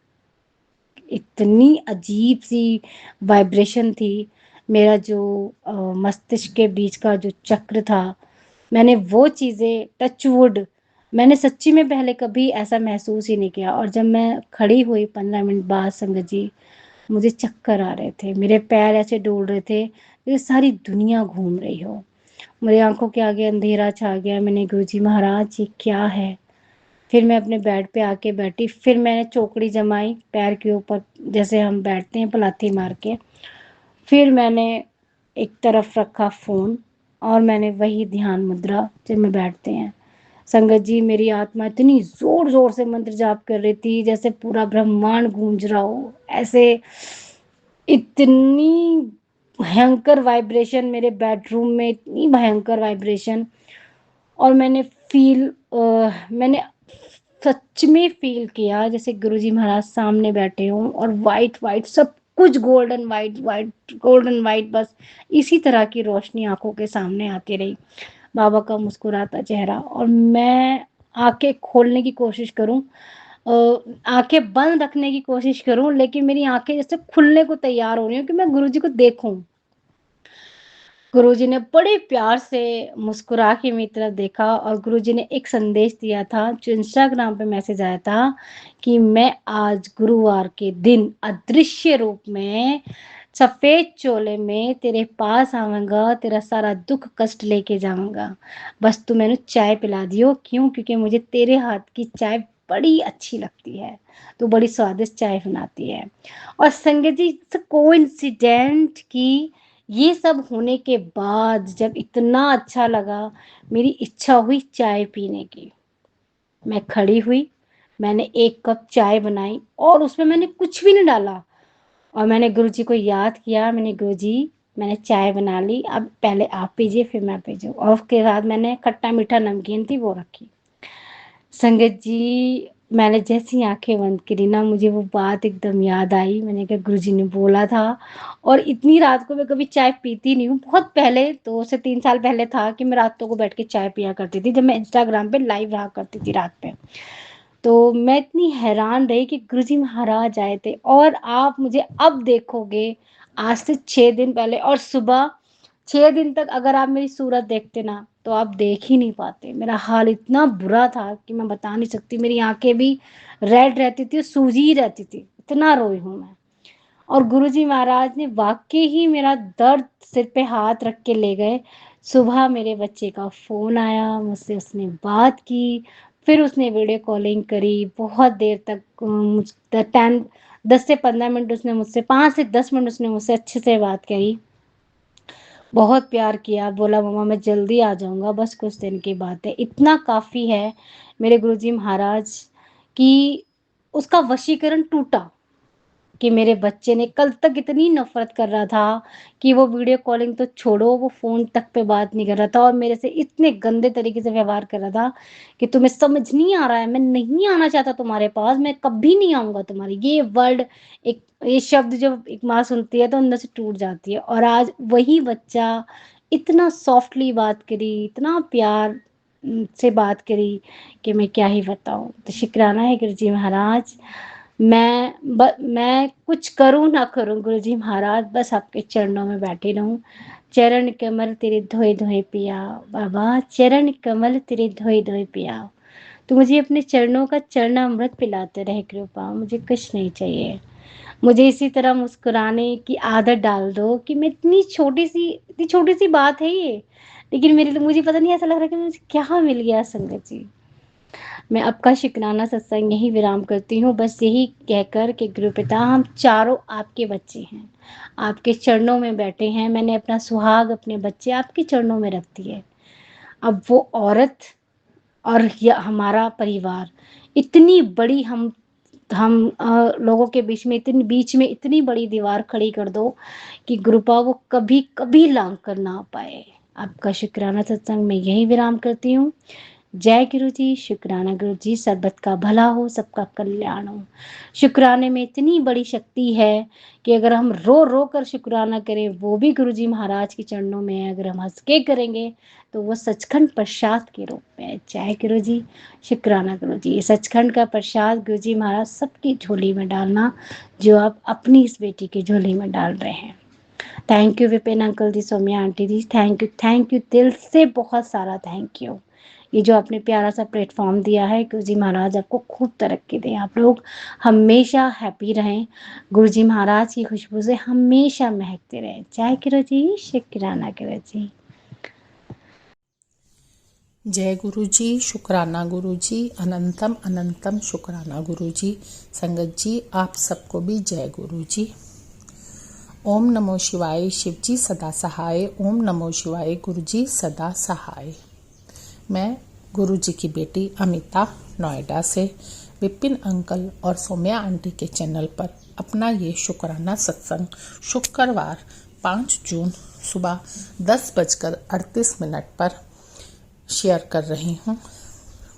इतनी अजीब सी वाइब्रेशन थी। मेरा जो मस्तिष्क के बीच का जो चक्र था, मैंने वो चीज़ें टचवुड, मैंने सच्ची में पहले कभी ऐसा महसूस ही नहीं किया। और जब मैं खड़ी हुई 15 मिनट बाद संगत जी, मुझे चक्कर आ रहे थे, मेरे पैर ऐसे डोल रहे थे जैसे सारी दुनिया घूम रही हो, मेरी आंखों के आगे अंधेरा छा गया। मैंने गुरुजी महाराज ये क्या है। फिर मैं अपने बेड पे आके बैठी, फिर मैंने चौकड़ी जमाई पैर के ऊपर जैसे हम बैठते हैं पलाथी मार के, फिर मैंने एक तरफ रखा फ़ोन और मैंने वही ध्यान मुद्रा जिनमें बैठते हैं। संगत जी मेरी आत्मा इतनी जोर जोर से मंत्र जाप कर रही थी जैसे पूरा ब्रह्मांड गूंज रहा हो, ऐसे इतनी भयंकर वाइब्रेशन मेरे बेडरूम में, इतनी भयंकर वाइब्रेशन। और मैंने सच में फील किया जैसे गुरुजी महाराज सामने बैठे हों और वाइट वाइट सब कुछ, golden white white golden white, बस इसी तरह की रोशनी आंखों के सामने आती रही, बाबा का मुस्कुराता चेहरा। और मैं आंखें खोलने की कोशिश करूं, आंखें बंद रखने की कोशिश करूं, लेकिन मेरी आंखें जैसे खुलने को तैयार हो रही हूँ कि मैं गुरुजी को देखूं। गुरुजी ने बड़े प्यार से मुस्कुरा के मेरी तरफ देखा और गुरुजी ने एक संदेश दिया था, जो इंस्टाग्राम पे मैसेज आया था कि मैं आज गुरुवार के दिन अदृश्य रूप में सफेद चोले में तेरे पास आऊंगा, तेरा सारा दुख कष्ट लेके जाऊंगा, बस तू मैंने चाय पिला दियो। क्यों? क्योंकि मुझे तेरे हाथ की चाय बड़ी अच्छी लगती है, तू बड़ी स्वादिष्ट चाय बनाती है। और संगत जी, कोइंसिडेंट की ये सब होने के बाद जब इतना अच्छा लगा, मेरी इच्छा हुई चाय पीने की। मैं खड़ी हुई, मैंने एक कप चाय बनाई और उसमें मैंने कुछ भी नहीं डाला, और मैंने गुरुजी को याद किया, मैंने गुरुजी मैंने चाय बना ली, अब पहले आप पीजिए फिर मैं पीजूँ। और उसके बाद मैंने खट्टा मीठा नमकीन थी वो रखी। संगत जी, मैंने जैसी आंखें बंद करी ना, मुझे वो बात एकदम याद आई। मैंने कहा गुरुजी ने बोला था। और इतनी रात को मैं कभी चाय पीती नहीं हूँ, बहुत पहले 2 से 3 साल पहले था कि मैं रातों को बैठ के चाय पिया करती थी, जब मैं इंस्टाग्राम पे लाइव रहा करती थी रात पे। तो मैं इतनी हैरान रही कि गुरुजी महाराज आए थे, और आप मुझे अब देखोगे आज से 6 दिन पहले, और सुबह 6 दिन तक अगर आप मेरी सूरत देखते ना तो आप देख ही नहीं पाते। मेरा हाल इतना बुरा था कि मैं बता नहीं सकती, मेरी आंखें भी रेड रहती थी, सूजी रहती थी, इतना रोई हूँ मैं। और गुरुजी महाराज ने वाकई ही मेरा दर्द सिर पे हाथ रख के ले गए। सुबह मेरे बच्चे का फोन आया, मुझसे उसने बात की, फिर उसने वीडियो कॉलिंग करी बहुत देर तक, 10 से 15 मिनट उसने मुझसे, 5 से 10 मिनट उसने मुझसे अच्छे से बात करी, बहुत प्यार किया। बोला मम्मा मैं जल्दी आ जाऊंगा, बस कुछ दिन की बात है। इतना काफ़ी है मेरे गुरुजी महाराज कि उसका वशीकरण टूटा, कि मेरे बच्चे ने कल तक इतनी नफरत कर रहा था कि वो वीडियो कॉलिंग तो छोड़ो, वो फ़ोन तक पे बात नहीं कर रहा था, और मेरे से इतने गंदे तरीके से व्यवहार कर रहा था कि तुम्हें समझ नहीं आ रहा है, मैं नहीं आना चाहता तुम्हारे पास, मैं कभी नहीं आऊँगा तुम्हारे। ये वर्ड, एक ये शब्द जब एक माँ सुनती है तो अंदर से टूट जाती है। और आज वही बच्चा इतना सॉफ्टली बात करी, इतना प्यार से बात करी कि मैं क्या ही बताऊँ। तो शुक्राना है गुरुजी महाराज। मैं कुछ करूँ ना करूँ गुरुजी महाराज, बस आपके चरणों में बैठी रहूं। चरण कमल तेरे धोए धोए पिया, बाबा चरण कमल तेरे धोए धोए पिया। तो मुझे अपने चरणों का चरणामृत पिलाते रहे कृपा, मुझे कुछ नहीं चाहिए। मुझे इसी तरह मुस्कुराने की आदत डाल दो कि मैं इतनी छोटी सी बात है ये, लेकिन मेरे लिए मुझे पता नहीं, ऐसा लग रहा है कि मुझे क्या मिल गया संगत जी। मैं आपका शुक्राना सत्संग यही विराम करती हूँ, बस यही कहकर कि गुरु पिता हम चारों आपके बच्चे हैं, आपके चरणों में बैठे हैं। मैंने अपना सुहाग, अपने बच्चे आपके चरणों में रख दिए। अब वो औरत और हमारा परिवार, इतनी बड़ी हम लोगों के बीच में इतनी बड़ी दीवार खड़ी कर दो कि गुरुपा वो कभी कभी लांग कर ना पाए। आपका शुक्राना सत्संग मैं यही विराम करती हूँ। जय गुरु जी, शुक्राना गुरु जी, सरबत का भला हो, सबका कल्याण हो। शुक्राने में इतनी बड़ी शक्ति है कि अगर हम रो रो कर शुक्राना करें वो भी गुरु जी महाराज के चरणों में है, अगर हम हंस के करेंगे तो वो सचखंड प्रसाद के रूप में है। जय गुरु जी, शुक्राना गुरु जी। ये सचखंड का प्रसाद गुरु जी महाराज सबकी झोली में डालना, जो आप अपनी इस बेटी की झोली में डाल रहे हैं। Thank you Vipin uncle ji, Saumya aunty ji, thank you दिल से, बहुत सारा थैंक यू। ये जो आपने प्यारा सा प्लेटफॉर्म दिया है, गुरुजी महाराज आपको खूब तरक्की दें, आप लोग हमेशा हैप्पी रहें, गुरुजी महाराज की खुशबू से हमेशा महकते रहें। जय गुरुजी, शुक्राना गुरुजी। जय गुरु जी, शुक्राना गुरु जी, अनंतम अनंतम शुक्राना गुरु जी। संगत जी आप सबको भी जय गुरु जी। ओम नमो शिवाय, शिव जी सदा सहाय। ओम नमो शिवाय, गुरु जी सदा सहाय। मैं गुरु जी की बेटी अमिता नोएडा से विपिन अंकल और सौम्या आंटी के चैनल पर अपना ये शुक्राना सत्संग शुक्रवार 5 जून सुबह 10:38 पर शेयर कर रही हूँ,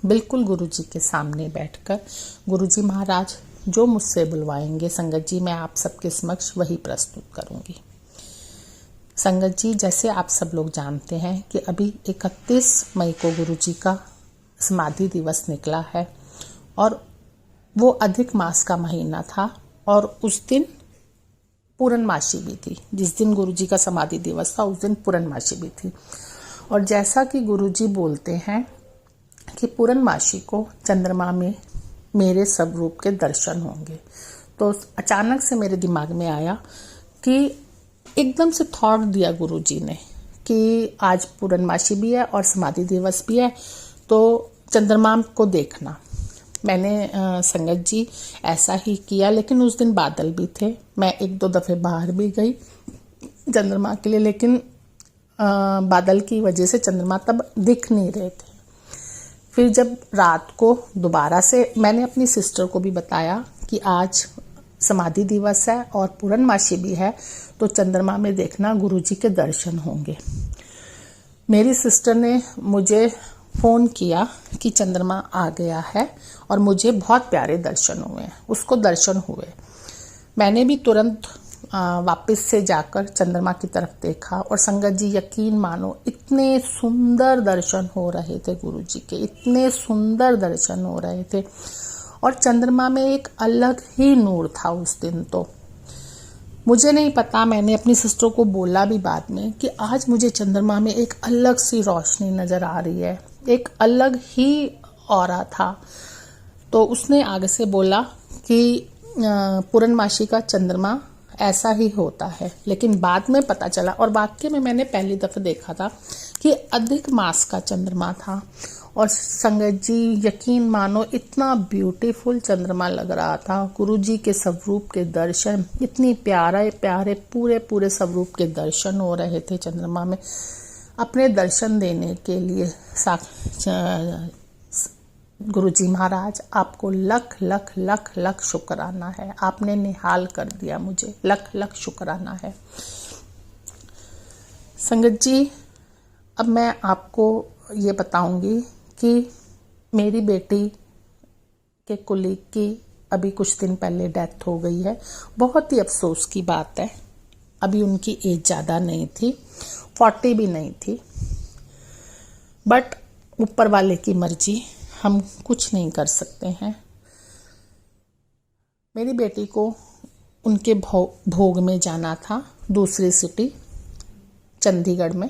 बिल्कुल गुरुजी के सामने बैठकर। गुरुजी महाराज जो मुझसे बुलवाएंगे संगत जी, मैं आप सबके समक्ष वही प्रस्तुत करूँगी। संगत जी, जैसे आप सब लोग जानते हैं कि अभी 31 मई को गुरुजी का समाधि दिवस निकला है और वो अधिक मास का महीना था और उस दिन पूर्णमासी भी थी। जिस दिन गुरुजी का समाधि दिवस था उस दिन पूर्णमासी भी थी। और जैसा कि गुरुजी बोलते हैं कि पूर्णमासी को चंद्रमा में मेरे स्वरूप के दर्शन होंगे, तो अचानक से मेरे दिमाग में आया कि एकदम से थॉट दिया गुरुजी ने कि आज पूर्णमासी भी है और समाधि दिवस भी है, तो चंद्रमा को देखना। मैंने संगत जी ऐसा ही किया, लेकिन उस दिन बादल भी थे। मैं 1-2 दफ़े बाहर भी गई चंद्रमा के लिए, लेकिन बादल की वजह से चंद्रमा तब दिख नहीं रहे थे। फिर जब रात को दोबारा से मैंने अपनी सिस्टर को भी बताया कि आज समाधि दिवस है और पूर्णमासी भी है, तो चंद्रमा में देखना गुरुजी के दर्शन होंगे। मेरी सिस्टर ने मुझे फ़ोन किया कि चंद्रमा आ गया है और मुझे बहुत प्यारे दर्शन हुए। उसको दर्शन हुए, मैंने भी तुरंत वापस से जाकर चंद्रमा की तरफ देखा और संगत जी यकीन मानो इतने सुंदर दर्शन हो रहे थे गुरुजी के, इतने सुंदर दर्शन हो रहे थे। और चंद्रमा में एक अलग ही नूर था उस दिन। तो मुझे नहीं पता, मैंने अपनी सिस्टर को बोला भी बाद में कि आज मुझे चंद्रमा में एक अलग सी रोशनी नज़र आ रही है, एक अलग ही ऑरा था। तो उसने आगे से बोला कि पूर्णमासी का चंद्रमा ऐसा ही होता है, लेकिन बाद में पता चला और वाकई में मैंने पहली दफ़ा देखा था कि अधिक मास का चंद्रमा था। और संगत जी यकीन मानो इतना ब्यूटीफुल चंद्रमा लग रहा था। गुरुजी के स्वरूप के दर्शन, इतनी प्यारे प्यारे पूरे पूरे स्वरूप के दर्शन हो रहे थे चंद्रमा में। अपने दर्शन देने के लिए गुरुजी महाराज आपको लख लख लख लख शुक्राना है। आपने निहाल कर दिया मुझे, लख लख शुक्राना है। संगत जी, अब मैं आपको ये बताऊंगी कि मेरी बेटी के कुलीग की अभी कुछ दिन पहले डेथ हो गई है। बहुत ही अफसोस की बात है। अभी उनकी एज ज़्यादा नहीं थी, 40 भी नहीं थी, बट ऊपर वाले की मर्जी, हम कुछ नहीं कर सकते हैं। मेरी बेटी को उनके भोग में जाना था दूसरी सिटी चंडीगढ़ में।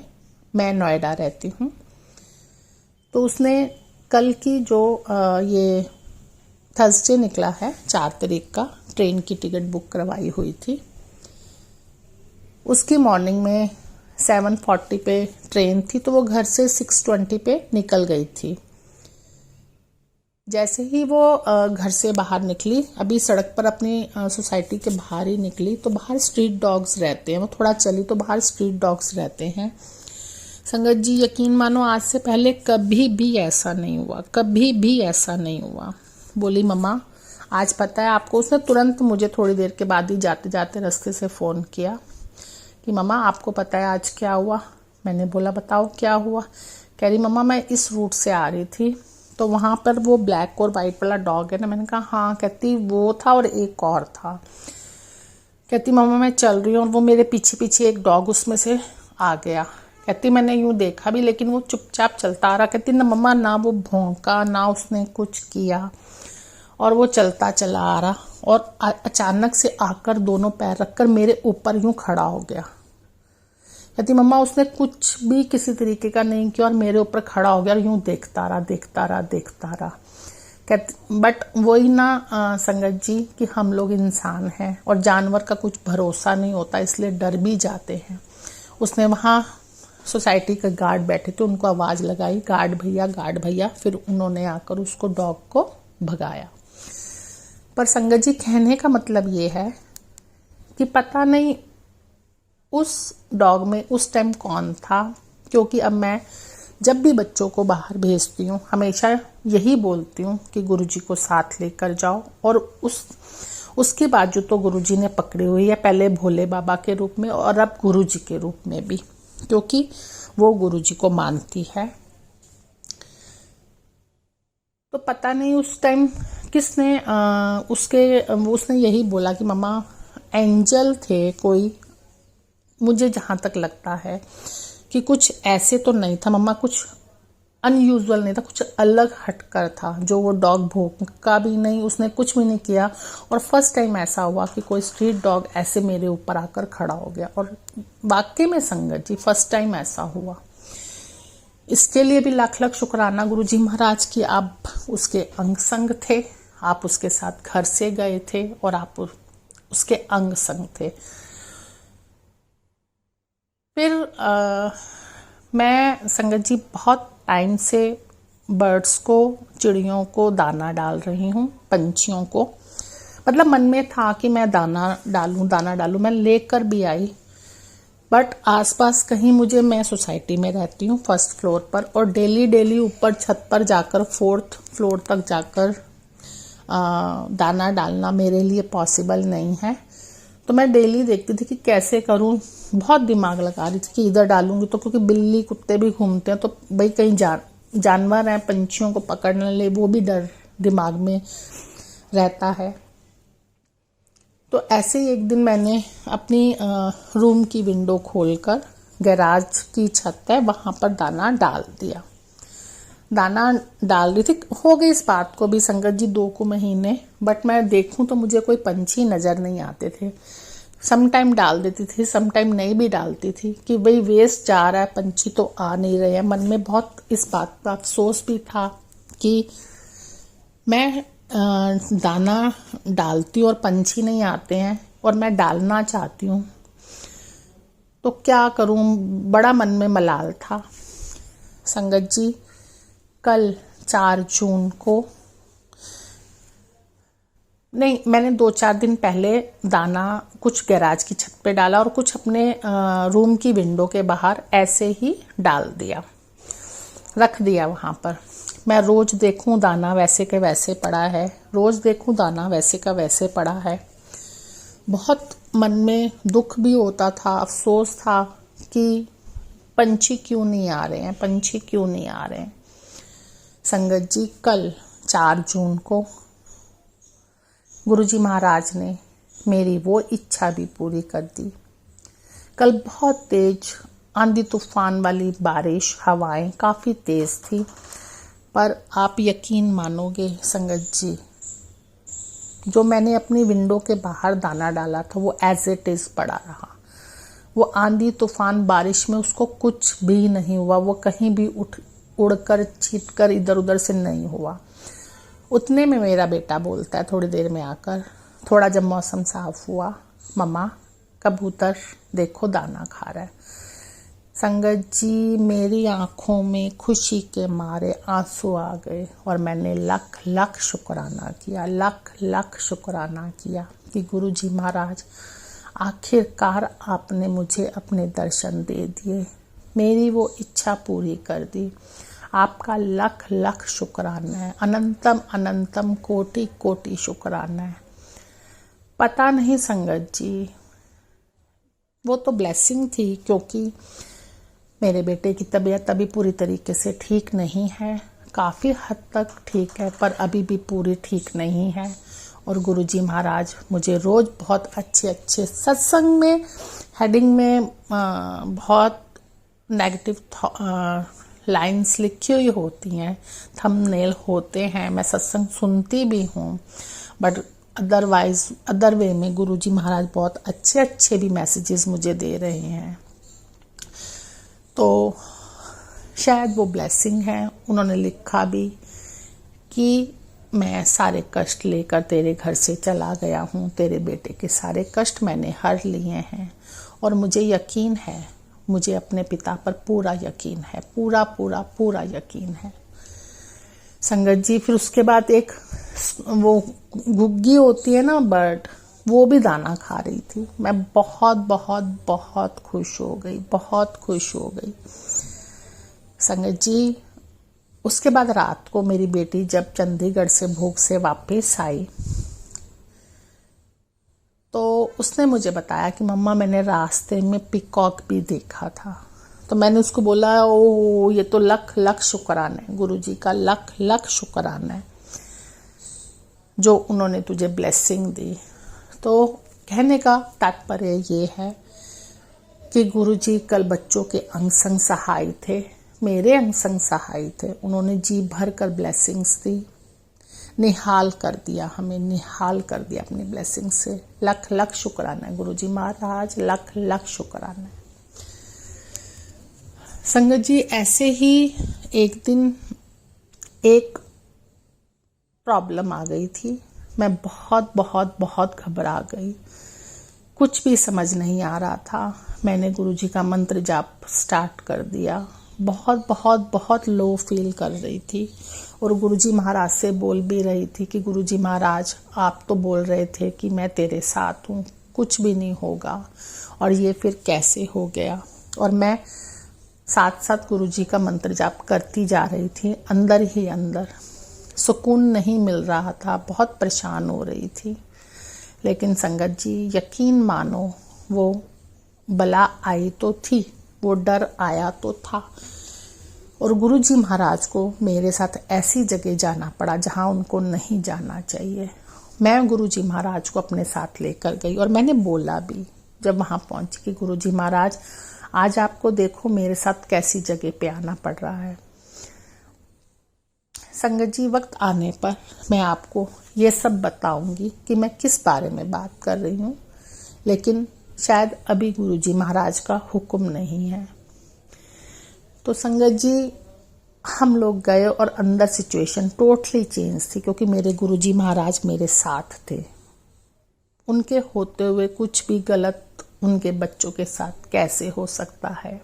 मैं नोएडा रहती हूँ। तो उसने कल की जो ये थर्सडे निकला है 4 तारीख का, ट्रेन की टिकट बुक करवाई हुई थी। उसकी मॉर्निंग में 7:40 पे ट्रेन थी, तो वो घर से 6:20 पे निकल गई थी। जैसे ही वो घर से बाहर निकली, अभी सड़क पर अपनी सोसाइटी के बाहर ही निकली, तो बाहर स्ट्रीट डॉग्स रहते हैं। वो थोड़ा चली तो बाहर स्ट्रीट डॉग्स रहते हैं। संगत जी यकीन मानो आज से पहले कभी भी ऐसा नहीं हुआ, कभी भी ऐसा नहीं हुआ। बोली मम्मा आज पता है आपको। उसने तुरंत मुझे थोड़ी देर के बाद ही जाते जाते रास्ते से फ़ोन किया कि मम्मा आपको पता है आज क्या हुआ। मैंने बोला बताओ क्या हुआ। कह रही मम्मा मैं इस रूट से आ रही थी, तो वहाँ पर वो ब्लैक और वाइट वाला डॉग है ना। मैंने कहा हाँ। कहती वो था और एक और था। कहती मम्मा मैं चल रही हूँ और वो मेरे पीछे पीछे एक डॉग उसमें से आ गया। कहती मैंने यूँ देखा भी, लेकिन वो चुपचाप चलता आ रहा। कहती ना मम्मा ना वो भौंका ना उसने कुछ किया, और वो चलता चला आ रहा और अचानक से आकर दोनों पैर रखकर मेरे ऊपर यूँ खड़ा हो गया। कहती मम्मा उसने कुछ भी किसी तरीके का नहीं किया और मेरे ऊपर खड़ा हो गया और यूँ देखता रहा देखता रहा देखता रहा। कहती बट वही ना संगत जी कि हम लोग इंसान हैं और जानवर का कुछ भरोसा नहीं होता, इसलिए डर भी जाते हैं। उसने वहाँ सोसाइटी के गार्ड बैठे थे, उनको आवाज़ लगाई गार्ड भैया। फिर उन्होंने आकर उसको डॉग को भगाया। पर संगत जी कहने का मतलब ये है कि पता नहीं उस डॉग में उस टाइम कौन था, क्योंकि अब मैं जब भी बच्चों को बाहर भेजती हूँ हमेशा यही बोलती हूँ कि गुरुजी को साथ लेकर जाओ और उसकी बाजू तो गुरुजी ने पकड़ी हुई है, पहले भोले बाबा के रूप में और अब गुरुजी के रूप में भी, क्योंकि वो गुरुजी को मानती है। तो पता नहीं उस टाइम किसने उसने यही बोला कि मम्मा एंजल थे कोई, मुझे जहाँ तक लगता है कि कुछ ऐसे तो नहीं था मम्मा, कुछ अनयूजुअल नहीं था, कुछ अलग हटकर था। जो वो डॉग भौंका भी नहीं, उसने कुछ भी नहीं किया, और फर्स्ट टाइम ऐसा हुआ कि कोई स्ट्रीट डॉग ऐसे मेरे ऊपर आकर खड़ा हो गया। और वाकई में संगत जी फर्स्ट टाइम ऐसा हुआ। इसके लिए भी लाख लाख शुक्राना गुरुजी महाराज की, आप उसके अंग संग थे, आप उसके साथ घर से गए थे और आप उसके अंग संग थे। फिर मैं संगत जी बहुत टाइम से बर्ड्स को, चिड़ियों को दाना डाल रही हूँ, पंछियों को, मतलब मन में था कि मैं दाना डालूं। मैं लेकर भी आई, बट आसपास कहीं मैं सोसाइटी में रहती हूँ फर्स्ट फ्लोर पर, और डेली ऊपर छत पर जाकर 4th फ्लोर तक जाकर दाना डालना मेरे लिए पॉसिबल नहीं है। तो मैं डेली देखती थी कि कैसे करूं, बहुत दिमाग लगा रही थी कि इधर डालूंगी तो, क्योंकि बिल्ली कुत्ते भी घूमते हैं तो भाई कहीं जानवर हैं पंछियों को पकड़ने ले, वो भी डर दिमाग में रहता है। तो ऐसे ही एक दिन मैंने अपनी रूम की विंडो खोलकर, गैराज की छत है वहां पर दाना डाल दिया। दाना डाल रही थी, हो गई इस बात को भी संगत जी 2 महीने, बट मैं देखूं तो मुझे कोई पंछी नजर नहीं आते थे। सम टाइम डाल देती थी, सम टाइम नहीं भी डालती थी कि भाई वेस्ट जा रहा है, पंछी तो आ नहीं रहे हैं। मन में बहुत इस बात का अफसोस भी था कि मैं दाना डालती हूँ और पंछी नहीं आते हैं, और मैं डालना चाहती हूँ, तो क्या करूँ, बड़ा मन में मलाल था। संगत जी कल 4 जून को, नहीं मैंने 2-4 दिन पहले दाना कुछ गैराज की छत पे डाला और कुछ अपने रूम की विंडो के बाहर ऐसे ही डाल दिया, रख दिया वहां पर। मैं रोज देखूं दाना वैसे के वैसे पड़ा है, रोज देखूं दाना वैसे का वैसे पड़ा है। बहुत मन में दुख भी होता था, अफसोस था कि पंछी क्यों नहीं आ रहे हैं, पंछी क्यों नहीं आ रहे हैं। संगत जी कल 4 जून को गुरुजी महाराज ने मेरी वो इच्छा भी पूरी कर दी। कल बहुत तेज आंधी तूफान वाली बारिश, हवाएं काफ़ी तेज थी, पर आप यकीन मानोगे संगत जी, जो मैंने अपनी विंडो के बाहर दाना डाला था वो एज इट इज पड़ा रहा। वो आंधी तूफान बारिश में उसको कुछ भी नहीं हुआ, वो कहीं भी उड़कर चीतकर इधर उधर से नहीं हुआ। उतने में मेरा बेटा बोलता है थोड़ी देर में आकर, थोड़ा जब मौसम साफ हुआ, मम्मा कबूतर देखो दाना खा रहा है। संगत जी मेरी आंखों में खुशी के मारे आंसू आ गए और मैंने लाख लाख शुक्राना किया, लाख लाख शुक्राना किया कि गुरुजी महाराज आखिरकार आपने मुझे अपने दर्शन दे दिए, मेरी वो इच्छा पूरी कर दी। आपका लाख लाख शुक्राना है, अनंतम अनंतम कोटि कोटि शुक्राना है। पता नहीं संगत जी, वो तो ब्लेसिंग थी, क्योंकि मेरे बेटे की तबीयत अभी पूरी तरीके से ठीक नहीं है, काफ़ी हद तक ठीक है पर अभी भी पूरी ठीक नहीं है। और गुरुजी महाराज मुझे रोज़ बहुत अच्छे अच्छे सत्संग में हेडिंग में बहुत नेगेटिव लाइंस लिखी हुई होती हैं, थंबनेल होते हैं, मैं सत्संग सुनती भी हूँ, बट अदरवाइज अदर वे में गुरुजी महाराज बहुत अच्छे अच्छे भी मैसेजेस मुझे दे रहे हैं। तो शायद वो ब्लेसिंग है। उन्होंने लिखा भी कि मैं सारे कष्ट लेकर तेरे घर से चला गया हूँ, तेरे बेटे के सारे कष्ट मैंने हर लिए हैं, और मुझे यकीन है, मुझे अपने पिता पर पूरा यकीन है, पूरा पूरा पूरा यकीन है। संगत जी फिर उसके बाद एक वो घुग्गी होती है ना बर्ड, वो भी दाना खा रही थी। मैं बहुत बहुत बहुत खुश हो गई, बहुत खुश हो गई। संगत जी उसके बाद रात को मेरी बेटी जब चंडीगढ़ से भोग से वापस आई उसने मुझे बताया कि मम्मा मैंने रास्ते में पीकॉक भी देखा था। तो मैंने उसको बोला, ओ ये तो लख लख शुक्राना है, गुरुजी का लख लख शुक्राना है जो उन्होंने तुझे ब्लेसिंग दी। तो कहने का तात्पर्य ये है कि गुरुजी कल बच्चों के अंग संग सहाय थे, मेरे अंग संग सहाय थे। उन्होंने जी भर कर ब्लेसिंग्स दी, निहाल कर दिया, हमें निहाल कर दिया अपनी ब्लेसिंग से। लख लख शुक्राना है गुरुजी महाराज, लख लख शुक्राना है। संगत जी, ऐसे ही एक दिन एक प्रॉब्लम आ गई थी। मैं बहुत बहुत बहुत घबरा गई, कुछ भी समझ नहीं आ रहा था। मैंने गुरुजी का मंत्र जाप स्टार्ट कर दिया। बहुत बहुत बहुत लो फील कर रही थी और गुरुजी महाराज से बोल भी रही थी कि गुरुजी महाराज आप तो बोल रहे थे कि मैं तेरे साथ हूँ, कुछ भी नहीं होगा, और ये फिर कैसे हो गया। और मैं साथ साथ गुरुजी का मंत्र जाप करती जा रही थी, अंदर ही अंदर सुकून नहीं मिल रहा था, बहुत परेशान हो रही थी। लेकिन संगत जी यकीन मानो, वो बला आई तो थी, वो डर आया तो था, और गुरुजी महाराज को मेरे साथ ऐसी जगह जाना पड़ा जहां उनको नहीं जाना चाहिए। मैं गुरुजी महाराज को अपने साथ लेकर गई और मैंने बोला भी जब वहां पहुंची कि गुरुजी महाराज आज आपको देखो मेरे साथ कैसी जगह पे आना पड़ रहा है। संगत जी, वक्त आने पर मैं आपको ये सब बताऊंगी कि मैं किस बारे में बात कर रही हूँ, लेकिन शायद अभी गुरुजी महाराज का हुक्म नहीं है। तो संगत जी, हम लोग गए और अंदर सिचुएशन टोटली चेंज थी, क्योंकि मेरे गुरुजी महाराज मेरे साथ थे। उनके होते हुए कुछ भी गलत उनके बच्चों के साथ कैसे हो सकता है।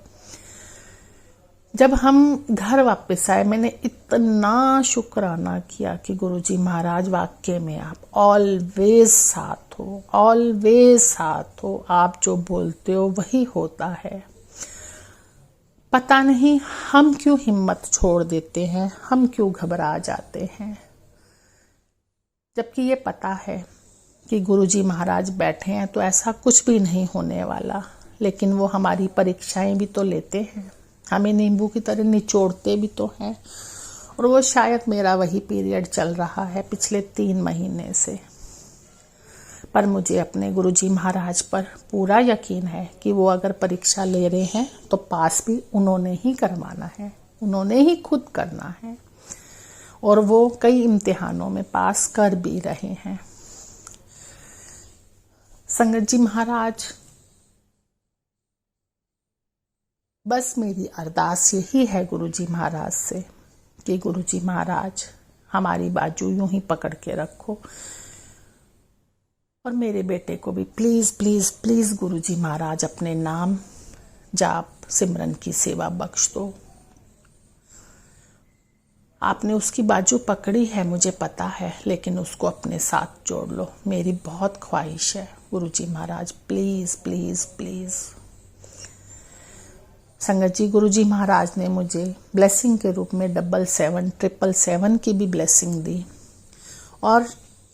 जब हम घर वापस आए, मैंने इतना शुक्राना किया कि गुरुजी महाराज वाकई में आप ऑलवेज साथ हो, ऑलवेज साथ हो। आप जो बोलते हो वही होता है। पता नहीं हम क्यों हिम्मत छोड़ देते हैं, हम क्यों घबरा जाते हैं, जबकि ये पता है कि गुरुजी महाराज बैठे हैं तो ऐसा कुछ भी नहीं होने वाला। लेकिन वो हमारी परीक्षाएं भी तो लेते हैं, हमें नींबू की तरह निचोड़ते भी तो हैं। और वो शायद मेरा वही पीरियड चल रहा है पिछले 3 महीने से। पर मुझे अपने गुरुजी महाराज पर पूरा यकीन है कि वो अगर परीक्षा ले रहे हैं तो पास भी उन्होंने ही करवाना है, उन्होंने ही खुद करना है। और वो कई इम्तिहानों में पास कर भी रहे हैं। संगत जी महाराज, बस मेरी अरदास यही है गुरुजी महाराज से कि गुरुजी महाराज हमारी बाजू यूं ही पकड़ के रखो, और मेरे बेटे को भी प्लीज प्लीज प्लीज गुरुजी महाराज अपने नाम जाप सिमरन की सेवा बख्श दो। आपने उसकी बाजू पकड़ी है मुझे पता है, लेकिन उसको अपने साथ जोड़ लो, मेरी बहुत ख्वाहिश है गुरुजी महाराज, प्लीज प्लीज प्लीज। संगत जी, गुरुजी महाराज ने मुझे ब्लेसिंग के रूप में 777 777 की भी ब्लेसिंग दी। और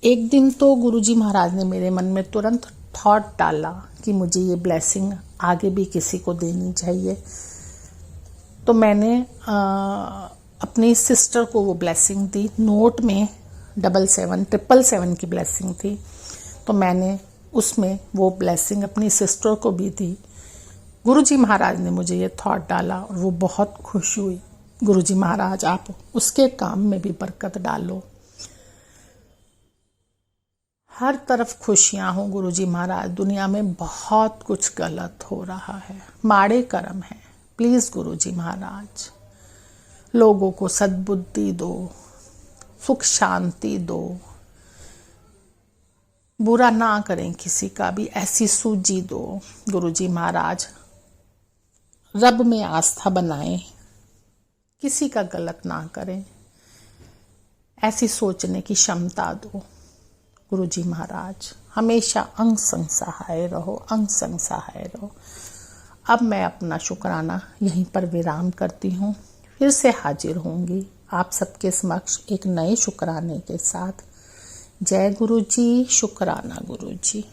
एक दिन तो गुरुजी महाराज ने मेरे मन में तुरंत थॉट डाला कि मुझे ये ब्लेसिंग आगे भी किसी को देनी चाहिए। तो मैंने अपनी सिस्टर को वो ब्लेसिंग दी। नोट में 777 की ब्लेसिंग थी, तो मैंने उसमें वो ब्लेसिंग अपनी सिस्टर को भी दी। गुरुजी महाराज ने मुझे ये थॉट डाला और वो बहुत खुश हुई। गुरुजी महाराज आप उसके काम में भी बरकत डालो। हर तरफ खुशियां हो गुरुजी महाराज, दुनिया में बहुत कुछ गलत हो रहा है, माड़े कर्म है। प्लीज गुरुजी महाराज लोगों को सद्बुद्धि दो, सुख शांति दो, बुरा ना करें किसी का भी, ऐसी सूझी दो गुरुजी महाराज। रब में आस्था बनाएं, किसी का गलत ना करें, ऐसी सोचने की क्षमता दो गुरुजी महाराज। हमेशा अंग संग सहाय रहो, अंग संग सहाय रहो। अब मैं अपना शुक्राना यहीं पर विराम करती हूँ, फिर से हाजिर होंगी आप सबके समक्ष एक नए शुक्राने के साथ। जय गुरु जी, शुक्राना गुरु जी।